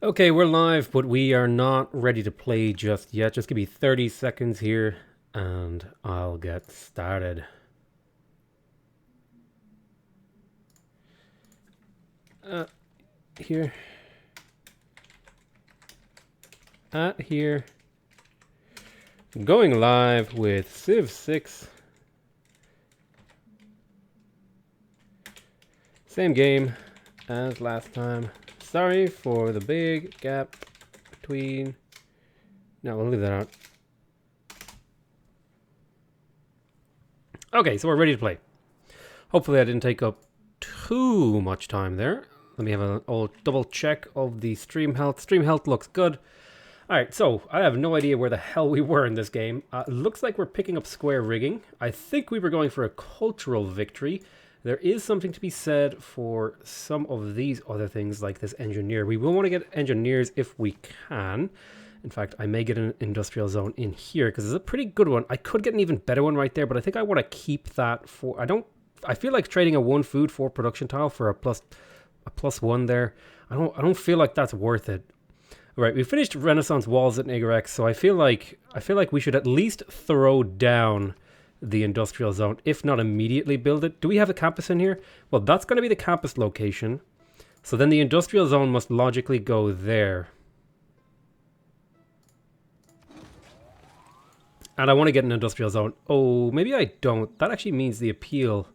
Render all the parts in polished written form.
Okay, we're live, but we are not ready to play just yet. Just give me 30 seconds here and I'll get started. Here. Here. Going live with Civ 6. Same game as last time. Sorry for the big gap between... No, we'll leave that out. Okay, so we're ready to play. Hopefully I didn't take up too much time there. Let me have an old double check of the stream health. Stream health looks good. Alright, so I have no idea where the hell we were in this game. It looks like we're picking up square rigging. I think we were going for a cultural victory. There is something to be said for some of these other things like this engineer. We will want to get engineers if we can. In fact, I may get an industrial zone in here because it's a pretty good one. I could get an even better one right there, but I think I want to keep that for... I feel like trading a 1 food for production tile for a plus 1 there. I don't feel like that's worth it. All right, we finished Renaissance walls at Negarex, so I feel like we should at least throw down the industrial zone, if not immediately build it. Do we have a campus in here? Well, that's going to be the campus location. So then the industrial zone must logically go there. And I want to get an industrial zone. Oh, maybe I don't. That actually means the appeal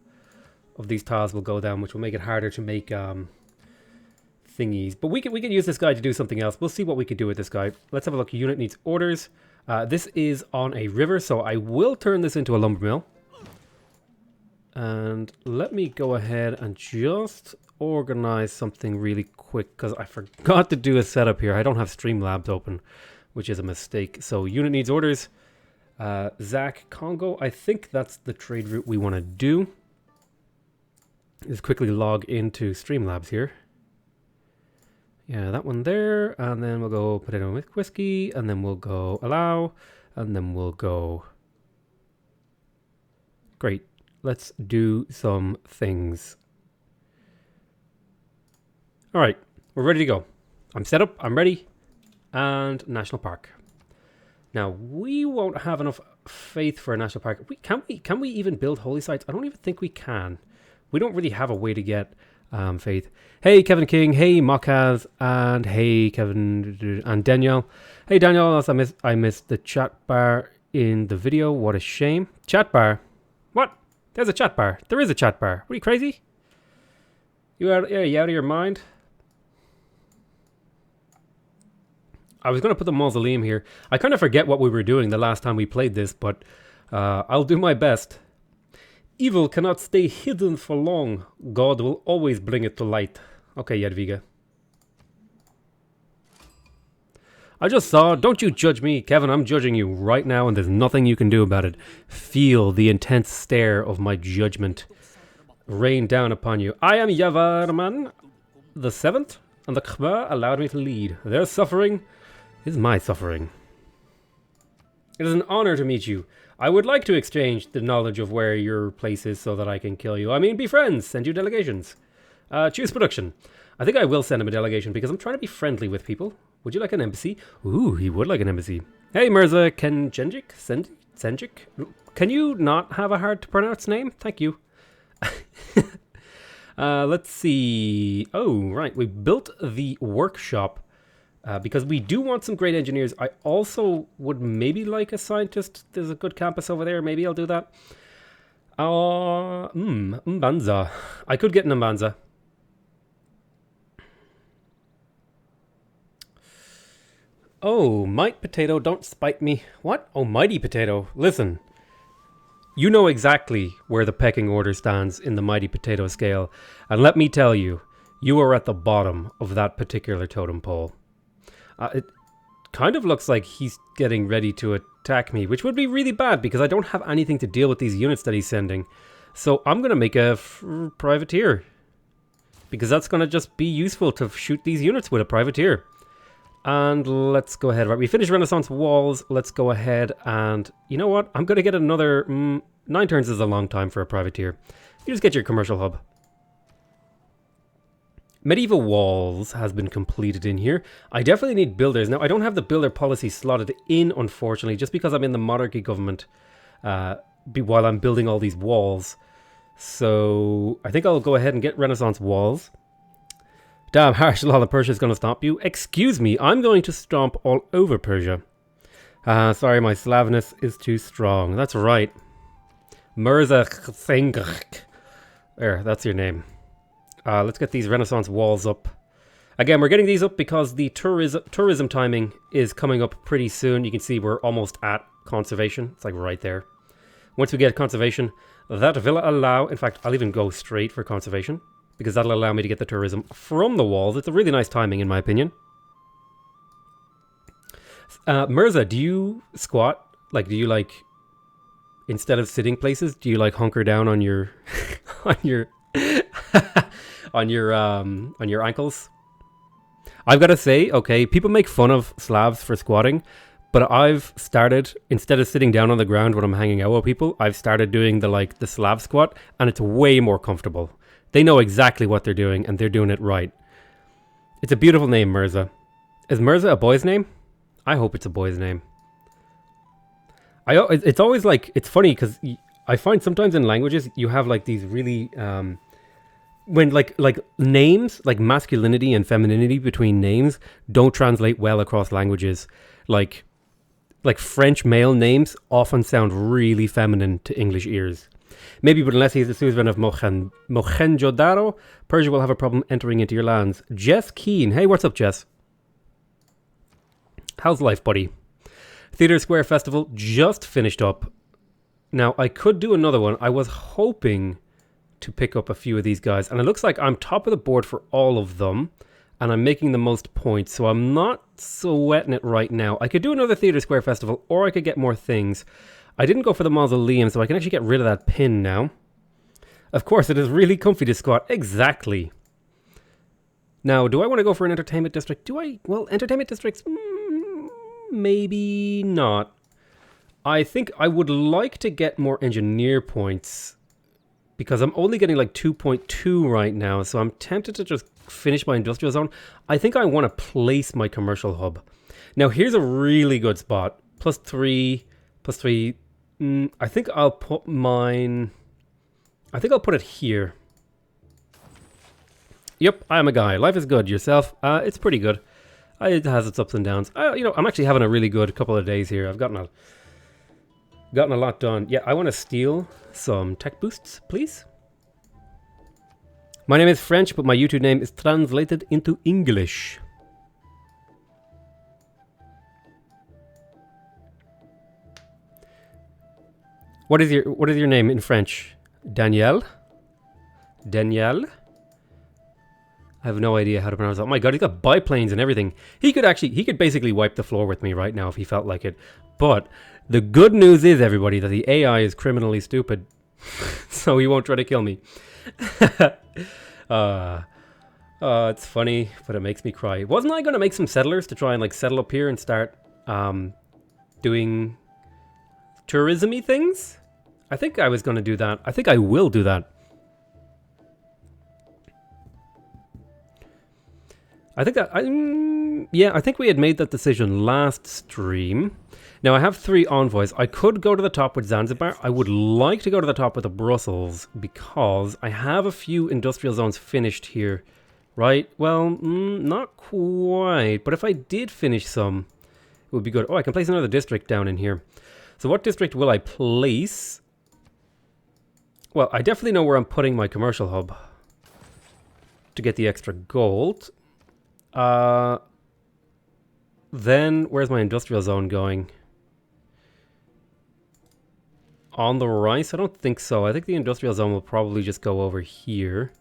of these tiles will go down, which will make it harder to make thingies. But we can use this guy to do something else. We'll see what we could do with this guy. Let's have a look. Unit needs orders. This is on a river, so I will turn this into a lumber mill. And let me go ahead and just organize something really quick, because I forgot to do a setup here. I don't have Streamlabs open, which is a mistake. So unit needs orders. Zach, Kongo, I think that's the trade route we want to do. Let's quickly log into Streamlabs here. Yeah, that one there, and then we'll go PotatoMcWhiskey, and then we'll go allow, and then we'll go... Great. Let's do some things. All right, we're ready to go. I'm set up, I'm ready, and National Park. Now, we won't have enough faith for a National Park. Can we even build holy sites? I don't even think we can. We don't really have a way to get... faith. Hey Kevin King, hey Mockaz, and hey Kevin and Danielle. Hey Danielle, I missed the chat bar in the video. What a shame. Chat bar? What? There's a chat bar. There is a chat bar. Are you crazy? You out of your mind? I was going to put the mausoleum here. I kind of forget what we were doing the last time we played this, but I'll do my best. Evil cannot stay hidden for long. God will always bring it to light. Okay, Jadwiga. I just saw, don't you judge me, Kevin, I'm judging you right now and there's nothing you can do about it. Feel the intense stare of my judgment rain down upon you. I am Yavarman, the 7th, and the Khmer allowed me to lead. Their suffering is my suffering. It is an honor to meet you. I would like to exchange the knowledge of where your place is so that I can kill you. I mean, be friends. Send you delegations. Choose production. I think I will send him a delegation because I'm trying to be friendly with people. Would you like an embassy? Ooh, he would like an embassy. Hey, Mirza Kenjenjik? Senjik? Can you not have a hard to pronounce name? Thank you. Let's see. Oh, right. We built the workshop. Because we do want some great engineers. I also would maybe like a scientist. There's a good campus over there. Maybe I'll do that. Mbanza. I could get an Mbanza. Oh, Might Potato, don't spite me. What? Oh, Mighty Potato. Listen. You know exactly where the pecking order stands in the Mighty Potato scale. And let me tell you, you are at the bottom of that particular totem pole. It kind of looks like he's getting ready to attack me, which would be really bad because I don't have anything to deal with these units that he's sending. So I'm going to make a privateer because that's going to just be useful to shoot these units with a privateer. And let's go ahead. Right, we finished Renaissance walls. Let's go ahead and you know what? I'm going to get another 9 turns is a long time for a privateer. You just get your commercial hub. Medieval walls has been completed in here. I definitely need builders. Now, I don't have the builder policy slotted in, unfortunately, just because I'm in the monarchy government while I'm building all these walls. So I think I'll go ahead and get Renaissance walls. Damn, harsh law of Persia is going to stop you. Excuse me, I'm going to stomp all over Persia. Sorry, my Slavness is too strong. That's right. Mirza Sengk. There, that's your name. Let's get these Renaissance walls up. Again, we're getting these up because the tourism timing is coming up pretty soon. You can see we're almost at conservation. It's like right there. Once we get conservation, that will allow... In fact, I'll even go straight for conservation because that'll allow me to get the tourism from the walls. It's a really nice timing, in my opinion. Mirza, do you squat? Like, do you like... Instead of sitting places, do you like hunker down on your... on your... on your ankles? I've got to say, okay, people make fun of Slavs for squatting, but I've started, instead of sitting down on the ground when I'm hanging out with people, I've started doing the Slav squat, and it's way more comfortable. They know exactly what they're doing, and they're doing it right. It's a beautiful name, Mirza. Is Mirza a boy's name? I hope it's a boy's name. It's always like, it's funny because I find sometimes in languages you have like these really when like names, like masculinity and femininity between names don't translate well across languages. Like French male names often sound really feminine to English ears. Maybe, but unless he's the suzerain of Mohenjo-Daro, Persia will have a problem entering into your lands. Jess Keen. Hey, what's up, Jess? How's life, buddy? Theatre Square Festival just finished up. Now, I could do another one. I was hoping to pick up a few of these guys, and it looks like I'm top of the board for all of them, and I'm making the most points, so I'm not sweating it right now. I could do another Theatre Square Festival, or I could get more things. I didn't go for the mausoleum, so I can actually get rid of that pin now. Of course, it is really comfy to squat. Exactly. Now, do I want to go for an entertainment district? Well, entertainment districts... maybe not. I think I would like to get more engineer points because I'm only getting like 2.2 right now, so I'm tempted to just finish my industrial zone. I think I want to place my commercial hub. Now, here's a really good spot. +3, +3. I think I'll put mine... I think I'll put it here. Yep, I'm a guy. Life is good. Yourself? It's pretty good. It has its ups and downs. I'm actually having a really good couple of days here. I've gotten a lot done. Yeah, I want to steal some tech boosts, please. My name is French, but my YouTube name is translated into English. What is your name in French? Danielle? Danielle? I have no idea how to pronounce that. Oh my god, he's got biplanes and everything. He could basically wipe the floor with me right now if he felt like it. But the good news is, everybody, that the AI is criminally stupid. So he won't try to kill me. It's funny, but it makes me cry. Wasn't I going to make some settlers to try and like settle up here and start doing tourism-y things? I think I was going to do that. I think I will do that. I think we had made that decision last stream. Now, I have 3 envoys. I could go to the top with Zanzibar. I would like to go to the top with the Brussels because I have a few industrial zones finished here. Right? Well, not quite. But if I did finish some, it would be good. Oh, I can place another district down in here. So what district will I place? Well, I definitely know where I'm putting my commercial hub to get the extra gold. Then where's my industrial zone going? On the rice? I don't think so. I think the industrial zone will probably just go over here.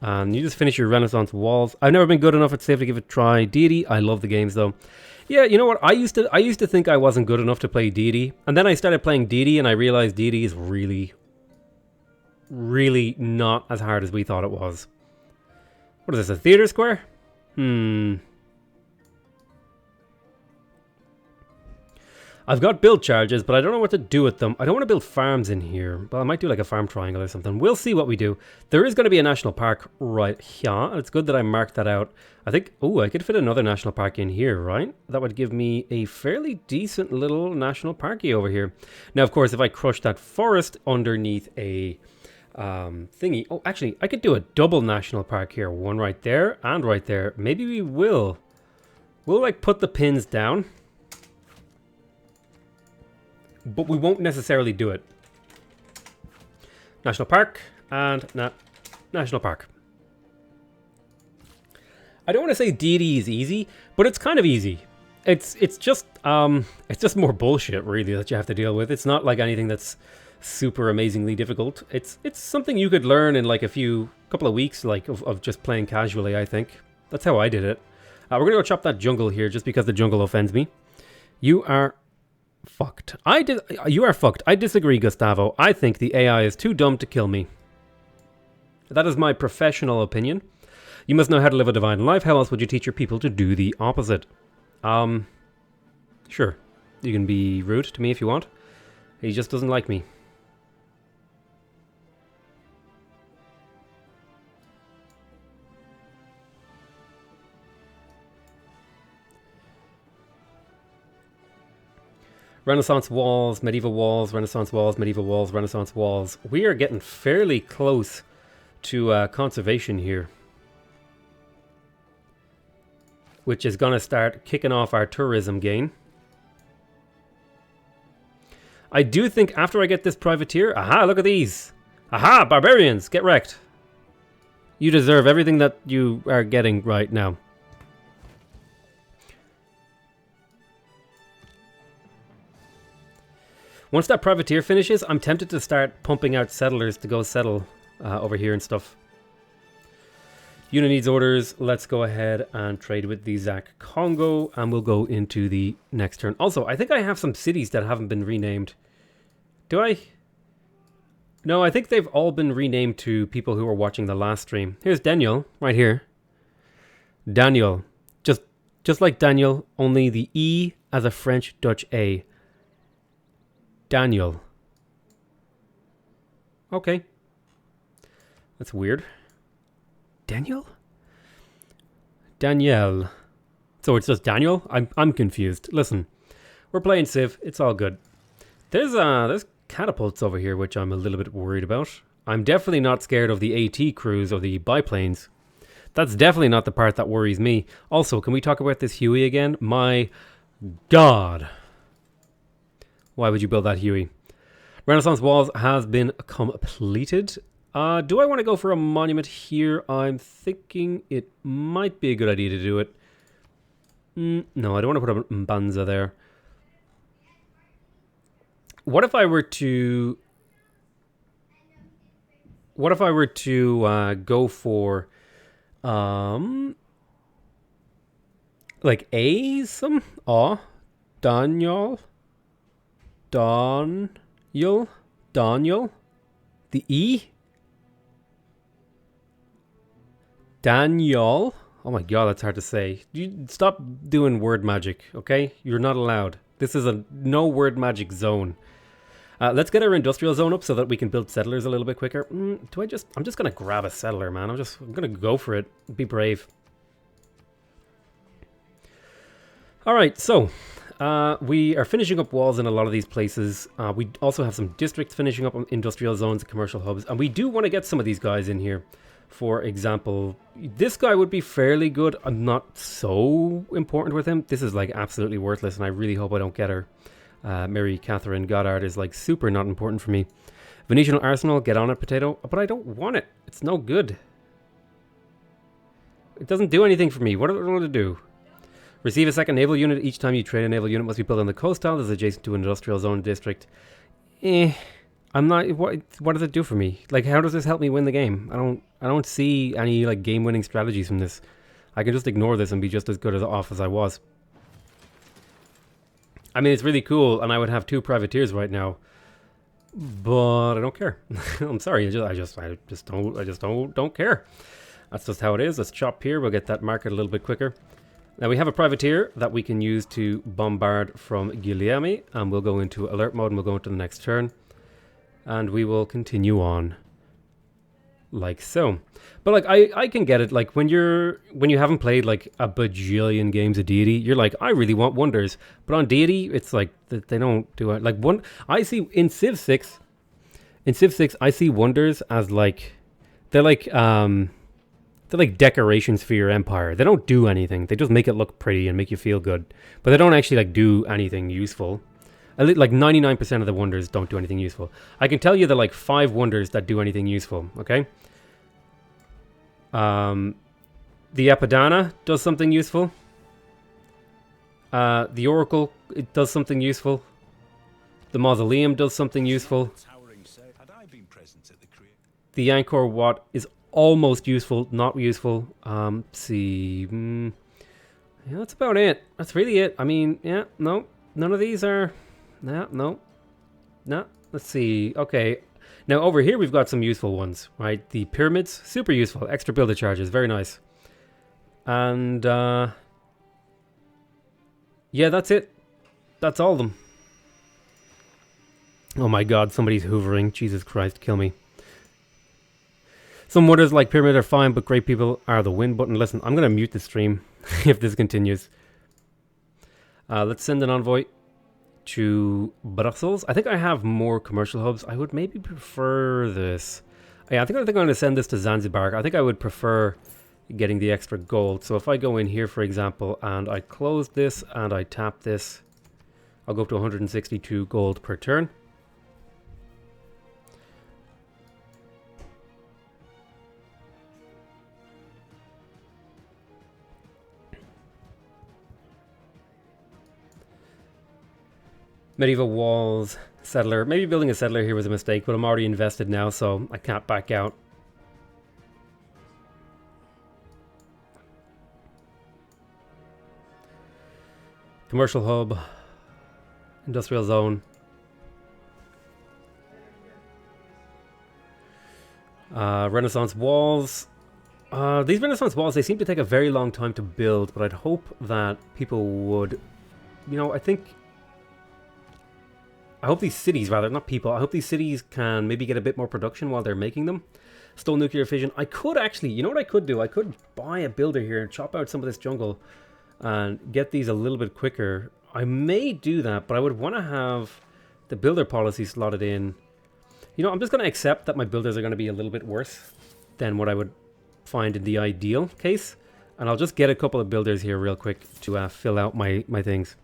And you just finish your Renaissance walls. I've never been good enough at Civ to give it a try. Deity, I love the games though. Yeah, you know what? I used to think I wasn't good enough to play Deity, and then I started playing Deity, and I realized Deity is really, really not as hard as we thought it was. What is this, a theater square? I've got build charges, but I don't know what to do with them. I don't want to build farms in here. Well, I might do like a farm triangle or something. We'll see what we do. There is going to be a national park right here. And it's good that I marked that out. I think, oh, I could fit another national park in here, right? That would give me a fairly decent little national parky over here. Now, of course, if I crush that forest underneath a thingy. Oh, actually, I could do a double national park here. One right there and right there. Maybe we will. We'll like put the pins down. But we won't necessarily do it. National Park and National Park. I don't want to say Deity is easy, but it's kind of easy. It's just more bullshit really that you have to deal with. It's not like anything that's super amazingly difficult. It's something you could learn in like couple of weeks like of just playing casually, I think. That's how I did it. We're gonna go chop that jungle here just because the jungle offends me. You are fucked. You are fucked. I disagree, Gustavo. I think the AI is too dumb to kill me. That is my professional opinion. You must know how to live a divine life. How else would you teach your people to do the opposite? Sure. You can be rude to me if you want. He just doesn't like me. Renaissance walls, medieval walls, Renaissance walls, medieval walls, Renaissance walls. We are getting fairly close to conservation here. Which is going to start kicking off our tourism gain. I do think after I get this privateer... Aha, look at these! Aha, barbarians! Get wrecked! You deserve everything that you are getting right now. Once that privateer finishes, I'm tempted to start pumping out settlers to go settle over here and stuff. Unit needs orders. Let's go ahead and trade with the Zach Kongo, and we'll go into the next turn. Also, I think I have some cities that haven't been renamed. Do I? No, I think they've all been renamed to people who are watching the last stream. Here's Daniel, right here. Daniel. Just like Daniel, only the E as a French Dutch A. Daniel. Okay. That's weird. Daniel? Danielle. So it's just Daniel? I'm confused. Listen, we're playing Civ. It's all good. There's catapults over here, which I'm a little bit worried about. I'm definitely not scared of the AT crews or the biplanes. That's definitely not the part that worries me. Also, can we talk about this Huey again? My God. Why would you build that Huey? Renaissance walls has been completed. Do I want to go for a monument here? I'm thinking it might be a good idea to do it. No, I don't want to put a Mbanza there. What if I were to... What if I were to go for... like A some? Aw. Daniel? Daniel? The E? Daniel? Oh my God, that's hard to say. You stop doing word magic, okay? You're not allowed. This is a no word magic zone. Let's get our industrial zone up so that we can build settlers a little bit quicker. I'm just gonna grab a settler, man. I'm gonna go for it. Be brave. All right, so we are finishing up walls in a lot of these places. We also have some districts finishing up on industrial zones and commercial hubs, and we do want to get some of these guys in here. For example, this guy would be fairly good. I'm not so important with him. This is like absolutely worthless, and I really hope I don't get her. Mary Catherine Goddard is like super not important for me. Venetian Arsenal, get on it, Potato. But I don't want it. It's no good. It doesn't do anything for me. What do I want to do? Receive a second naval unit. Each time you trade a naval unit must be built on the coastline that is adjacent to an industrial zone district. I'm not... What does it do for me? Like, how does this help me win the game? I don't see any like game-winning strategies from this. I can just ignore this and be just as good off as I was. I mean, it's really cool, and I would have 2 privateers right now, but I don't care. I'm sorry, I just don't care. That's just how it is. Let's chop here. We'll get that market a little bit quicker. Now we have a privateer that we can use to bombard from Guilherme, and we'll go into alert mode and we'll go into the next turn. And we will continue on like so. But like I can get it, like when you haven't played like a bajillion games of Deity, you're like, I really want wonders. But on Deity, it's like they don't do it. Like one I see in Civ 6, I see wonders as like they're like decorations for your empire. They don't do anything. They just make it look pretty and make you feel good. But they don't actually like do anything useful. Like 99% of the wonders don't do anything useful. I can tell you that like 5 wonders that do anything useful, okay? The Apadana does something useful. The Oracle, it does something useful. The Mausoleum does something useful. The Angkor Wat is almost useful, not useful. Let's see. Yeah, that's about it. That's really it. I mean, yeah, no. None of these are... No. Let's see. Okay. Now over here we've got some useful ones, right? The pyramids, super useful. Extra builder charges, very nice. And yeah, that's it. That's all of them. Oh my god, somebody's hoovering. Jesus Christ, kill me. Some wonders like pyramid are fine, but great people are the win button. Listen, I'm gonna mute the stream if this continues. Let's send an envoy to Brussels. I think I have more commercial hubs. I would maybe prefer this. Yeah, I think I'm going to send this to Zanzibar. I think I would prefer getting the extra gold. So if I go in here, for example, and I close this and I tap this, I'll go up to 162 gold per turn. Medieval walls, settler. Maybe building a settler here was a mistake, but I'm already invested now, so I can't back out. Commercial hub. Industrial zone. Renaissance walls. These Renaissance walls, they seem to take a very long time to build, but I'd hope that people would... You know, I hope these cities, rather, not people, I hope these cities can maybe get a bit more production while they're making them. Still nuclear fission. I could actually, you know what I could do? I could buy a builder here and chop out some of this jungle and get these a little bit quicker. I may do that, but I would want to have the builder policy slotted in. You know, I'm just going to accept that my builders are going to be a little bit worse than what I would find in the ideal case. And I'll just get a couple of builders here real quick to fill out my things.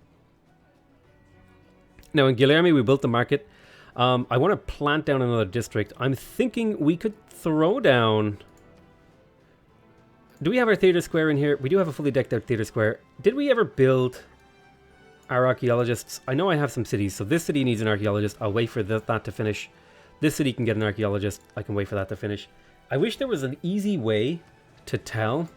Now in Guilherme we built the market. I want to plant down another district. I'm thinking we could throw down... Do we have our theater square in here? We do have a fully decked out theater square. Did we ever build our archaeologists? I know I have some cities, so this city needs an archaeologist. I'll wait for that to finish. This city can get an archaeologist. I can wait for that to finish. I wish there was an easy way to tell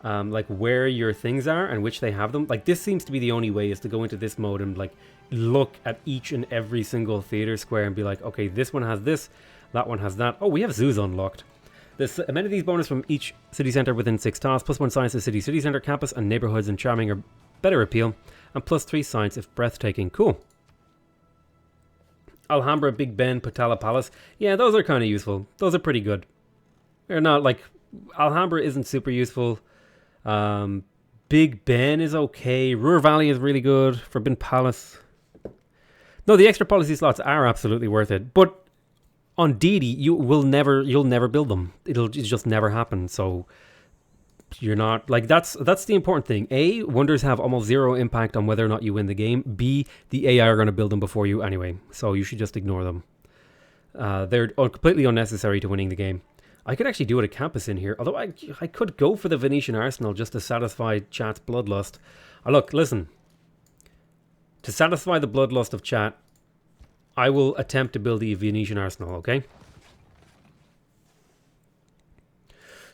like where your things are and which they have them. Like this seems to be the only way, is to go into this mode and like look at each and every single theater square and be like, okay, this one has this, that one has that. Oh, we have zoos unlocked. This amenities bonus from each city center within 6 tiles, +1 science to city center, campus, and neighborhoods and charming or better appeal, and +3 science if breathtaking. Cool. Alhambra, Big Ben, Potala Palace. Yeah, those are kind of useful. Those are pretty good. They're not like... Alhambra isn't super useful. Big Ben is okay. Ruhr Valley is really good. Forbidden Palace. No, the extra policy slots are absolutely worth it. But on Deity, you'll never build them. It'll just never happen. So you're not like that's the important thing. A, wonders have almost zero impact on whether or not you win the game. B, the AI are going to build them before you anyway. So you should just ignore them. They're completely unnecessary to winning the game. I could actually do it a campus in here, although I could go for the Venetian Arsenal just to satisfy chat's bloodlust. Look, listen. To satisfy the bloodlust of chat, I will attempt to build the Venetian Arsenal, okay?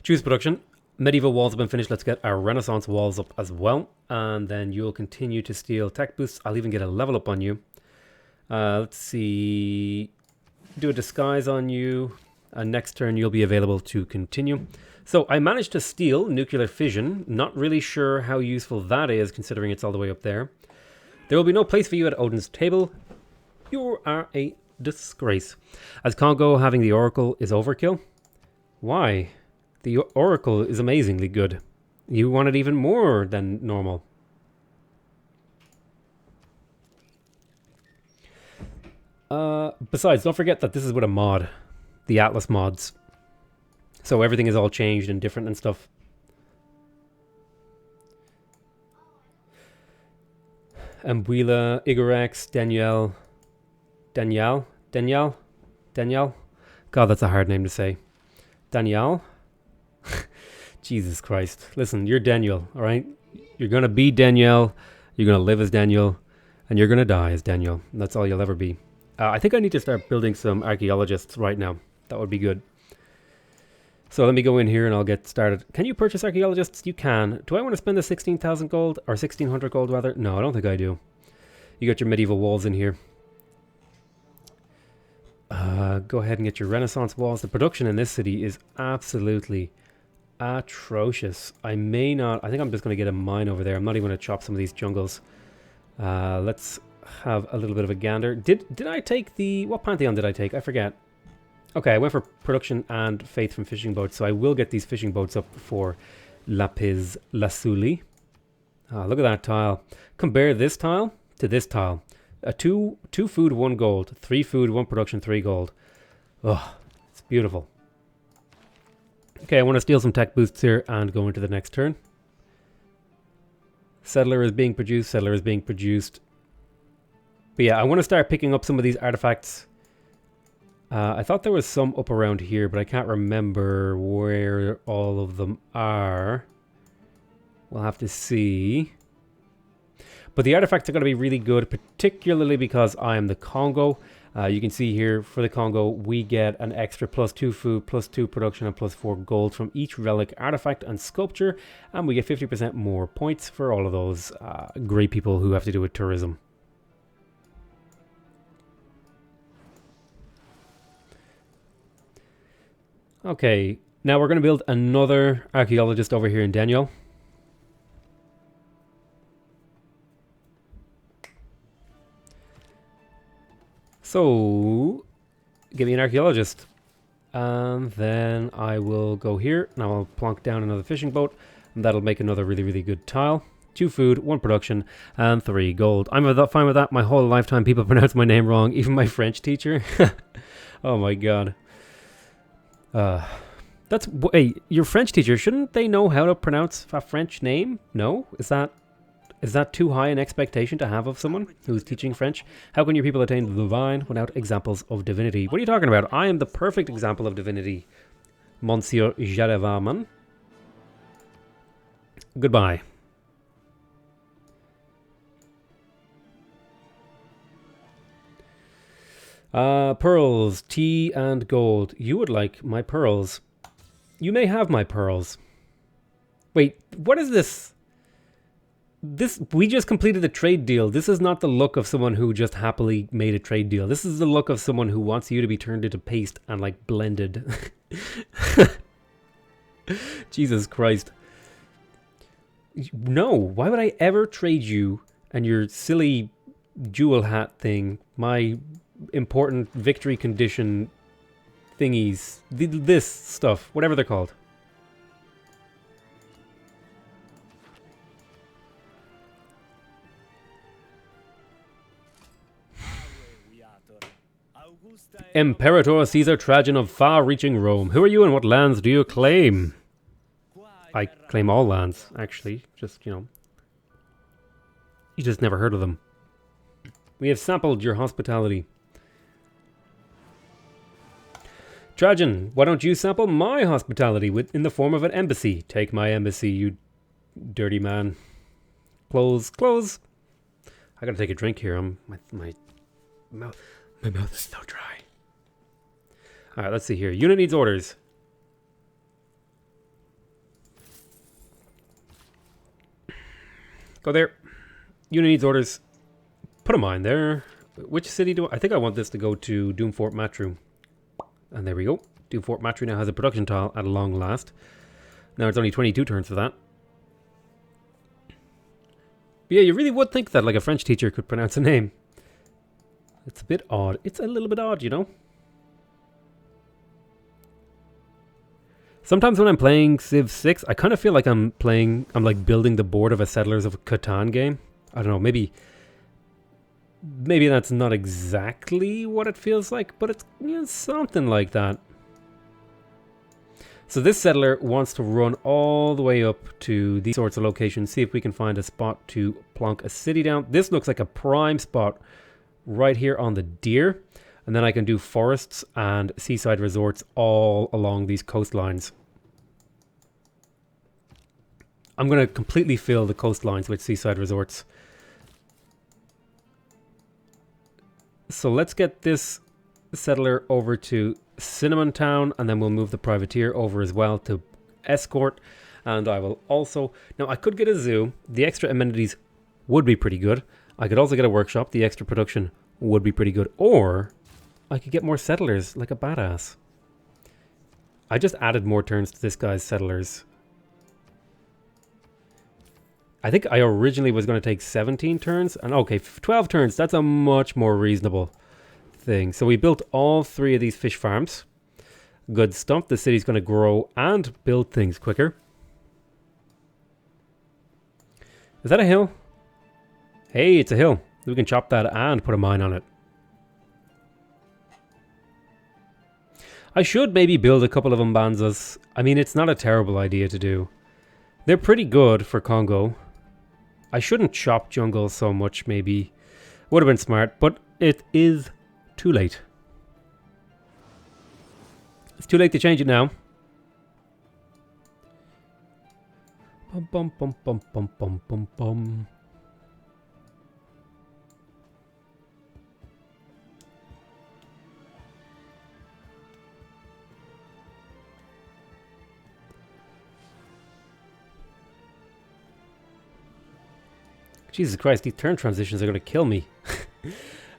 Choose production. Medieval walls have been finished. Let's get our Renaissance walls up as well. And then you'll continue to steal tech boosts. I'll even get a level up on you. Let's see. Do a disguise on you. Next turn, you'll be available to continue. So I managed to steal nuclear fission. Not really sure how useful that is, considering it's all the way up there. There will be no place for you at Odin's table. You are a disgrace. As Kongo, having the Oracle is overkill. Why? The Oracle is amazingly good. You want it even more than normal. Besides, don't forget that this is with a mod. The Atlas mods. So everything is all changed and different and stuff. Ambuila, Igorex, Danielle. God, that's a hard name to say. Danielle? Jesus Christ. Listen, you're Daniel, alright? You're gonna be Danielle, you're gonna live as Daniel, and you're gonna die as Daniel. That's all you'll ever be. I think I need to start building some archaeologists right now. That would be good. So let me go in here and I'll get started. Can you purchase archaeologists? You can. Do I want to spend the 16,000 gold? Or 1,600 gold rather? No, I don't think I do. You got your medieval walls in here. Go ahead and get your Renaissance walls. The production in this city is absolutely atrocious. I think I'm just going to get a mine over there. I'm not even going to chop some of these jungles. Let's have a little bit of a gander. Did I take what pantheon did I take? I forget. Okay, I went for production and faith from fishing boats, so I will get these fishing boats up for Lapis Lazuli. Look at that tile. Compare this tile to this tile. A 2 food, 1 gold. 3 food, 1 production, 3 gold. Oh, it's beautiful. Okay, I want to steal some tech boosts here and go into the next turn. Settler is being produced. Settler is being produced. But yeah, I want to start picking up some of these artifacts. I thought there was some up around here, but I can't remember where all of them are. We'll have to see. But the artifacts are going to be really good, particularly because I am the Kongo. You can see here for the Kongo, we get an extra +2 food, +2 production, and +4 gold from each relic, artifact, and sculpture. And we get 50% more points for all of those great people who have to do with tourism. Okay, now we're going to build another archaeologist over here in Daniel. So, give me an archaeologist. And then I will go here. Now I'll plonk down another fishing boat. And that'll make another really, really good tile. 2 food, 1 production, and 3 gold. I'm fine with that. My whole lifetime people pronounce my name wrong. Even my French teacher. Oh my god. Wait, your French teacher, shouldn't they know how to pronounce a French name? No? Is that too high an expectation to have of someone who's teaching French? How can your people attain the divine without examples of divinity? What are you talking about? I am the perfect example of divinity, Monsieur Jadevarman. Goodbye. Pearls, tea, and gold. You would like my pearls. You may have my pearls. Wait, what is this? We just completed a trade deal. This is not the look of someone who just happily made a trade deal. This is the look of someone who wants you to be turned into paste and like blended. Jesus Christ. No, why would I ever trade you and your silly jewel hat thing, my important victory condition thingies, this stuff, whatever they're called. Imperator Caesar Trajan of far-reaching Rome. Who are you and what lands do you claim? I claim all lands, actually. Just, you just never heard of them. We have sampled your hospitality. Trajan, why don't you sample my hospitality in the form of an embassy? Take my embassy, you dirty man. Close. I gotta take a drink here. My mouth is so dry. Alright, let's see here. Unit needs orders. Go there. Unit needs orders. Put a mine there. Which city do I think I want this to go to Doomfort Matru. And there we go. Doomfort Matru now has a production tile at long last. Now it's only 22 turns for that. But yeah, you really would think that like a French teacher could pronounce a name. It's a bit odd. It's a little bit odd, you know? Sometimes when I'm playing Civ 6, I kind of feel like I'm like building the board of a Settlers of Catan game. I don't know, maybe that's not exactly what it feels like, but it's, you know, something like that. So this settler wants to run all the way up to these sorts of locations, see if we can find a spot to plonk a city down. This looks like a prime spot right here on the Deer. And then I can do forests and seaside resorts all along these coastlines. I'm going to completely fill the coastlines with seaside resorts. So let's get this settler over to Cinnamon Town, and then we'll move the privateer over as well to escort. And I will also... Now, I could get a zoo. The extra amenities would be pretty good. I could also get a workshop. The extra production would be pretty good. Or I could get more settlers like a badass. I just added more turns to this guy's settlers. I think I originally was going to take 17 turns. And okay, 12 turns. That's a much more reasonable thing. So we built all 3 of these fish farms. Good stuff. The city's going to grow and build things quicker. Is that a hill? Hey, it's a hill. We can chop that and put a mine on it. I should maybe build a couple of umbanzas. I mean, it's not a terrible idea to do. They're pretty good for Kongo. I shouldn't chop jungle so much, maybe. Would have been smart, but it is too late. It's too late to change it now. Bum bum bum bum bum bum bum bum. Jesus Christ, these turn transitions are going to kill me.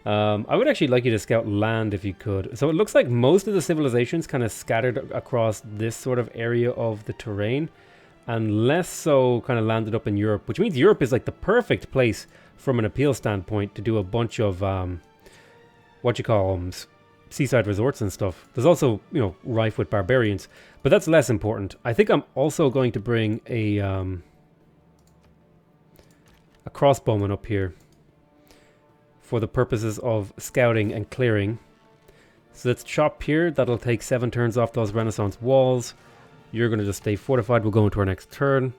I would actually like you to scout land if you could. So it looks like most of the civilizations kind of scattered across this sort of area of the terrain, and less so kind of landed up in Europe, which means Europe is like the perfect place from an appeal standpoint to do a bunch of, seaside resorts and stuff. There's also, you know, rife with barbarians, but that's less important. I think I'm also going to bring a crossbowman up here for the purposes of scouting and clearing. So let's chop here. That'll take 7 turns off those Renaissance walls. You're going to just stay fortified. We'll go into our next turn.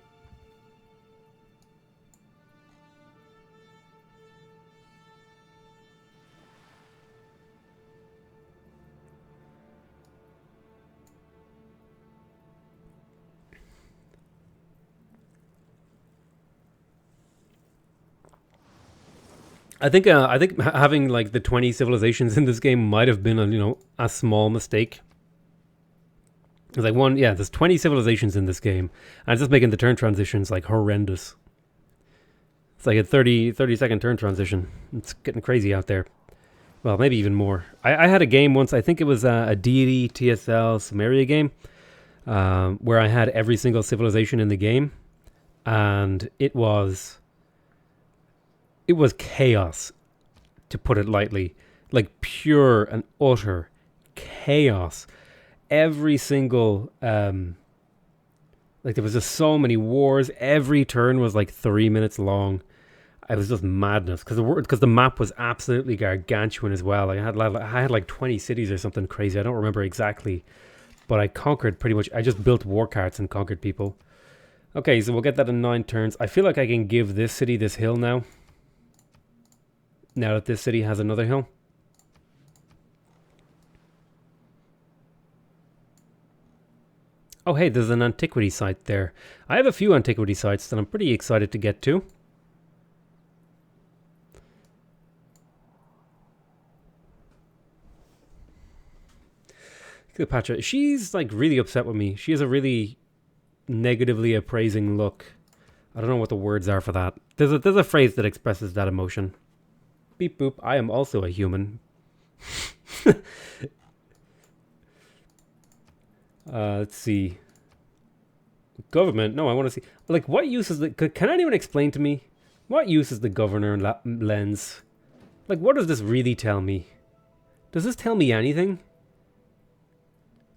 I think having like the 20 civilizations in this game might have been a small mistake. It's like there's 20 civilizations in this game, and it's just making the turn transitions like horrendous. It's like a 30-second turn transition. It's getting crazy out there. Well, maybe even more. I had a game once, I think it was a Deity TSL Sumeria game, where I had every single civilization in the game, and it was chaos, to put it lightly. Like pure and utter chaos. Every single like there was just so many wars. Every turn was like 3 minutes long. It was just madness because the map was absolutely gargantuan as well. I had like 20 cities or something crazy. I don't remember exactly, but I conquered pretty much. I just built war carts and conquered people. Okay, so we'll get that in 9 turns. I feel like I can give this city this hill now. Now that this city has another hill. Oh, hey, there's an antiquity site there. I have a few antiquity sites that I'm pretty excited to get to. Cleopatra, she's like really upset with me. She has a really negatively appraising look. I don't know what the words are for that. There's a phrase that expresses that emotion. Beep boop, I am also a human. Let's see. Government? No, I want to see... Like, what use is the... Can anyone explain to me? What use is the governor lens? Like, what does this really tell me? Does this tell me anything?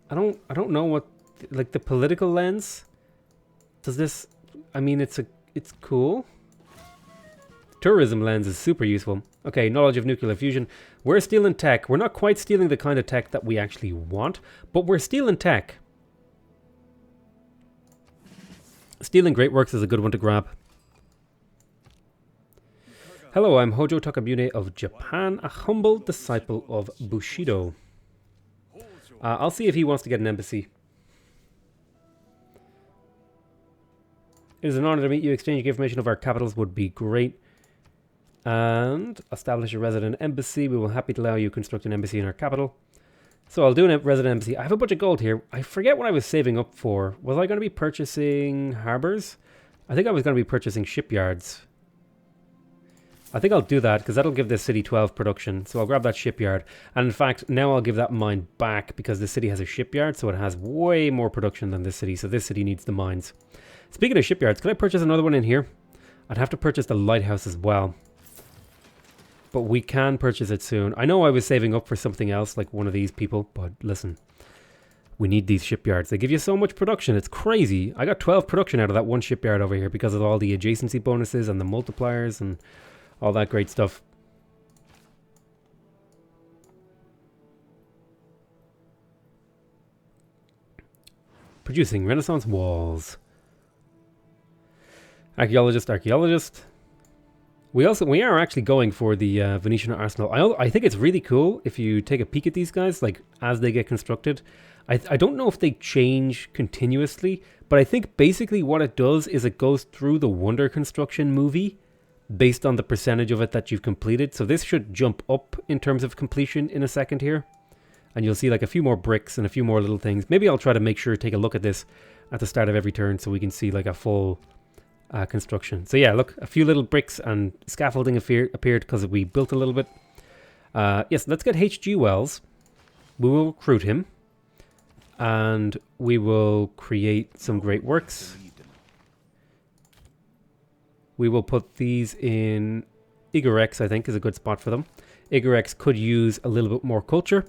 I don't know what... Like, the political lens? Does this... I mean, it's cool. Tourism lens is super useful. Okay, knowledge of nuclear fusion. We're stealing tech. We're not quite stealing the kind of tech that we actually want, but we're stealing tech. Stealing great works is a good one to grab. Hello, I'm Hojo Takamune of Japan, a humble disciple of Bushido. I'll see if he wants to get an embassy. It is an honor to meet you. Exchanging information of our capitals would be great. And establish a resident embassy. We will happy to allow you to construct an embassy in our capital. So I'll do a resident embassy. I have a bunch of gold here. I forget what I was saving up for. Was I going to be purchasing harbors? I think I was going to be purchasing shipyards. I think I'll do that because that'll give this city 12 production. So I'll grab that shipyard. And in fact, now I'll give that mine back because this city has a shipyard. So it has way more production than this city. So this city needs the mines. Speaking of shipyards, can I purchase another one in here? I'd have to purchase the lighthouse as well. But we can purchase it soon. I know I was saving up for something else, like one of these people, but listen. We need these shipyards. They give you so much production. It's crazy. I got 12 production out of that one shipyard over here because of all the adjacency bonuses and the multipliers and all that great stuff. Producing Renaissance walls. Archaeologist. We are actually going for the Venetian arsenal. I think it's really cool if you take a peek at these guys, like as they get constructed. I don't know if they change continuously, but I think basically what it does is it goes through the Wonder Construction movie based on the percentage of it that you've completed. So this should jump up in terms of completion in a second here. And you'll see like a few more bricks and a few more little things. Maybe I'll try to make sure to take a look at this at the start of every turn so we can see like a full... construction. So yeah, look, a few little bricks and scaffolding appeared because we built a little bit. Yes, let's get H.G. Wells. We will recruit him. And we will create some great works. We will put these in... Igarex, I think, is a good spot for them. Igarex could use a little bit more culture.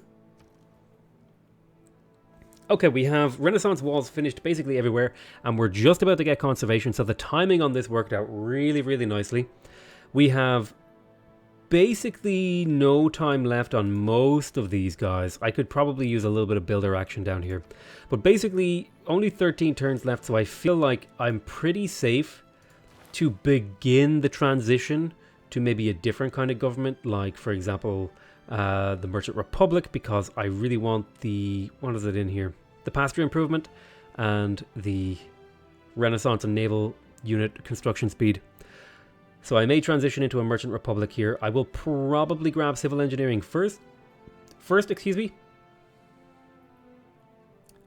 Okay, we have Renaissance walls finished basically everywhere, and we're just about to get conservation, so the timing on this worked out really, really nicely. We have basically no time left on most of these guys. I could probably use a little bit of builder action down here. But basically, only 13 turns left, so I feel like I'm pretty safe to begin the transition to maybe a different kind of government, like, for example... the Merchant Republic, because I really want the... What is it in here? The pasture improvement and the Renaissance and Naval Unit construction speed. So I may transition into a Merchant Republic here. I will probably grab Civil Engineering first, excuse me.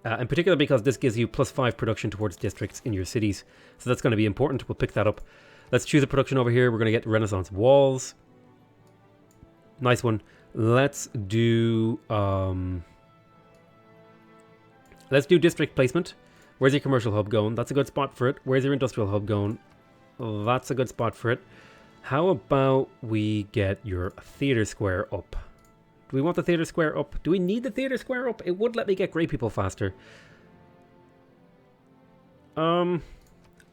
In particular because this gives you +5 production towards districts in your cities. So that's going to be important. We'll pick that up. Let's choose a production over here. We're going to get Renaissance walls. Nice one. Let's do district placement. Where's your commercial hub going? That's a good spot for it. Where's your industrial hub going? Oh, that's a good spot for it. How about we get your theater square up? Do we want the theater square up? Do we need the theater square up? It would let me get great people faster. I'll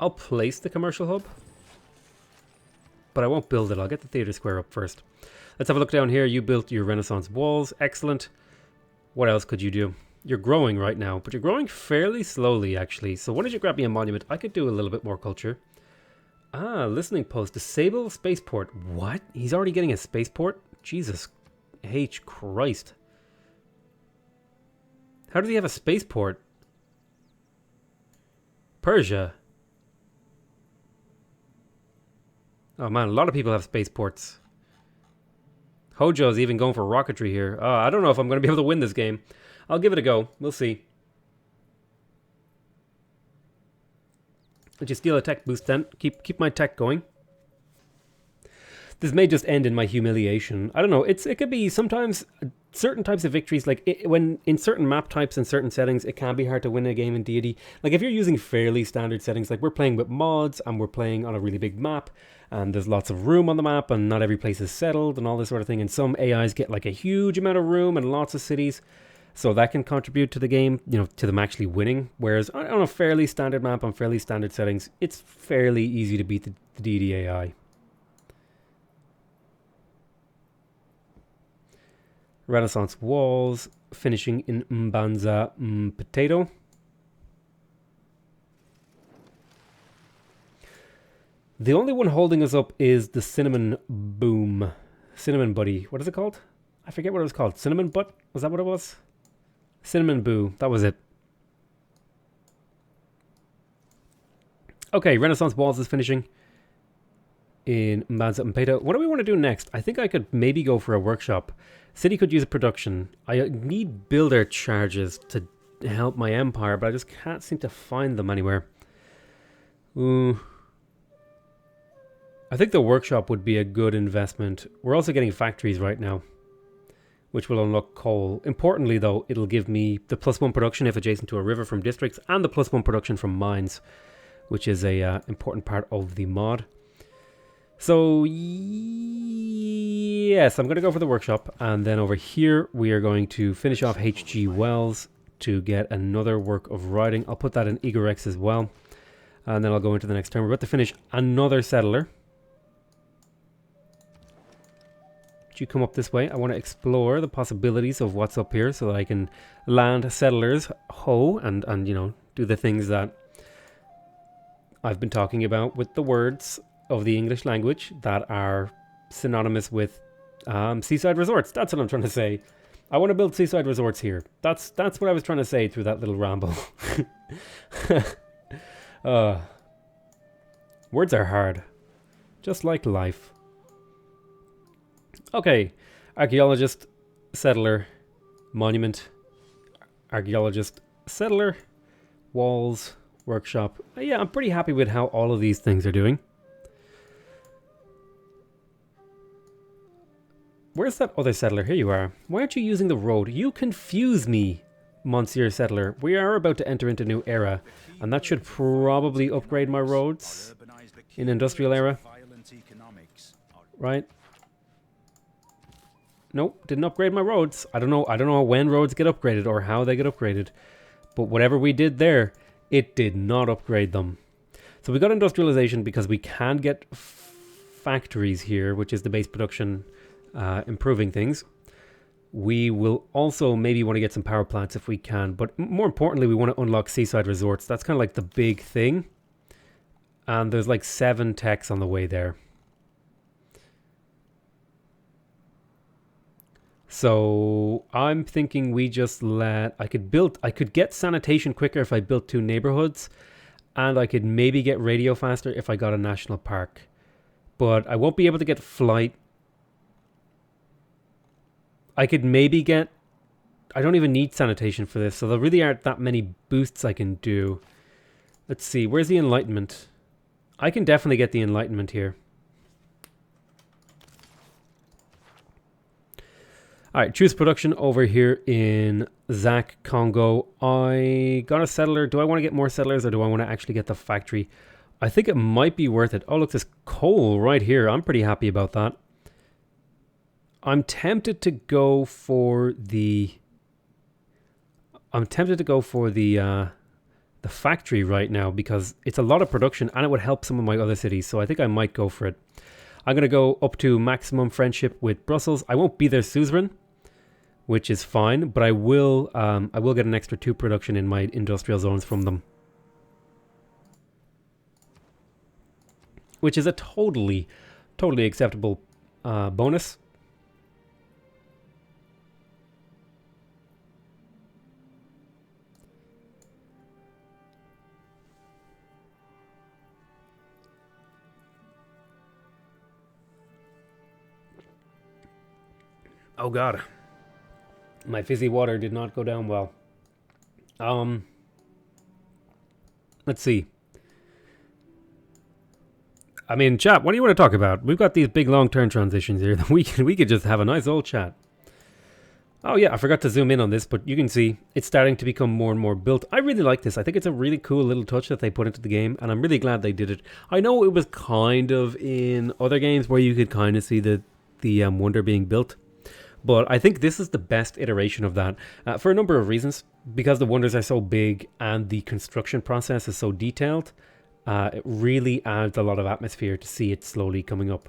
place the commercial hub, but I won't build it. I'll get the theater square up first. Let's have a look down here. You built your Renaissance walls. Excellent. What else could you do? You're growing right now, but you're growing fairly slowly, actually. So why don't you grab me a monument? I could do a little bit more culture. Ah, listening post. Disable spaceport. What? He's already getting a spaceport? Jesus H. Christ. How does he have a spaceport? Persia. Oh man, a lot of people have spaceports. Hojo's even going for rocketry here. I don't know if I'm going to be able to win this game. I'll give it a go. We'll see. Did you steal a tech boost then? Keep my tech going. This may just end in my humiliation. I don't know. It could be sometimes certain types of victories, like when in certain map types and certain settings, it can be hard to win a game in Deity. Like if you're using fairly standard settings, like we're playing with mods and we're playing on a really big map and there's lots of room on the map and not every place is settled and all this sort of thing. And some AIs get like a huge amount of room and lots of cities. So that can contribute to the game, you know, to them actually winning. Whereas on a fairly standard map on fairly standard settings, it's fairly easy to beat the Deity AI. Renaissance walls, finishing in Mbanza potato. The only one holding us up is the cinnamon boom. Cinnamon buddy. What is it called? I forget what it was called. Cinnamon butt? Was that what it was? Cinnamon boo. That was it. Okay, Renaissance walls is finishing in Mbanza potato. What do we want to do next? I think I could maybe go for a workshop. City could use a production. I need builder charges to help my empire, but I just can't seem to find them anywhere. Ooh. I think the workshop would be a good investment. We're also getting factories right now, which will unlock coal. Importantly, though, it'll give me the +1 production if adjacent to a river from districts, and the +1 production from mines, which is a important part of the mod. So, yes, I'm going to go for the workshop. And then over here, we are going to finish off HG Wells to get another work of writing. I'll put that in Eager X as well. And then I'll go into the next turn. We're about to finish another settler. Would you come up this way? I want to explore the possibilities of what's up here so that I can land settlers, and you know, do the things that I've been talking about with the words of the English language that are synonymous with seaside resorts. That's what I'm trying to say. I want to build seaside resorts here. That's what I was trying to say through that little ramble. Words are hard, just like life. Okay, archaeologist, settler, monument, archaeologist, settler, walls, workshop. Yeah, I'm pretty happy with how all of these things are doing. Where's that other settler? Here you are. Why aren't you using the road? You confuse me, Monsieur Settler. We are about to enter into a new era, and that should probably upgrade my roads in industrial era. Right? Nope, didn't upgrade my roads. I don't know when roads get upgraded or how they get upgraded. But whatever we did there, it did not upgrade them. So we got industrialization because we can get factories here, which is the base production, improving things. We will also maybe want to get some power plants if we can. But more importantly, we want to unlock seaside resorts. That's kind of like the big thing. And there's like 7 techs on the way there. So I'm thinking we just let, I could get sanitation quicker if I built 2 neighborhoods, and I could maybe get radio faster if I got a national park. But I won't be able to get flight. I could maybe get, I don't even need sanitation for this, so there really aren't that many boosts I can do. Let's see, where's the enlightenment? I can definitely get the enlightenment here. Alright, choose production over here in Zach, Kongo. I got a settler. Do I want to get more settlers or do I want to actually get the factory? I think it might be worth it. Oh, look, there's coal right here. I'm pretty happy about that. I'm tempted to go for the... the factory right now because it's a lot of production and it would help some of my other cities. So I think I might go for it. I'm going to go up to maximum friendship with Brussels. I won't be their suzerain, which is fine, but I will get an extra 2 production in my industrial zones from them, which is a totally acceptable bonus. Oh god. My fizzy water did not go down well. Let's see. I mean, chat, what do you want to talk about? We've got these big long-term transitions here. We could just have a nice old chat. Oh yeah, I forgot to zoom in on this, but you can see it's starting to become more and more built. I really like this. I think it's a really cool little touch that they put into the game, and I'm really glad they did it. I know it was kind of in other games where you could kind of see the wonder being built, but I think this is the best iteration of that for a number of reasons. Because the wonders are so big and the construction process is so detailed, it really adds a lot of atmosphere to see it slowly coming up.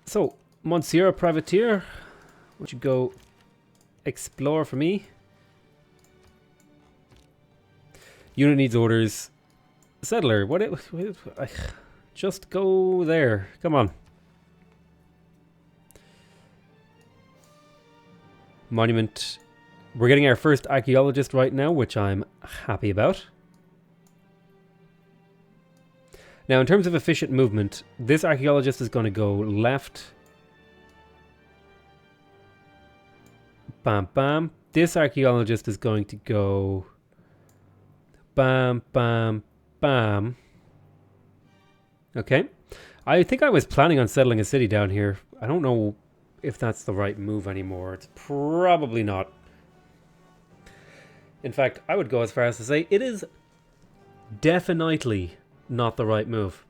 So, Monsieur Privateer, would you go explore for me? Unit needs orders. Settler, just go there. Come on. Monument. We're getting our first archaeologist right now, which I'm happy about. Now, in terms of efficient movement, this archaeologist is going to go left. Bam, bam. This archaeologist is going to go bam, bam, bam. Okay. I think I was planning on settling a city down here. I don't know if that's the right move anymore. It's probably not. In fact, I would go as far as to say it is definitely not the right move.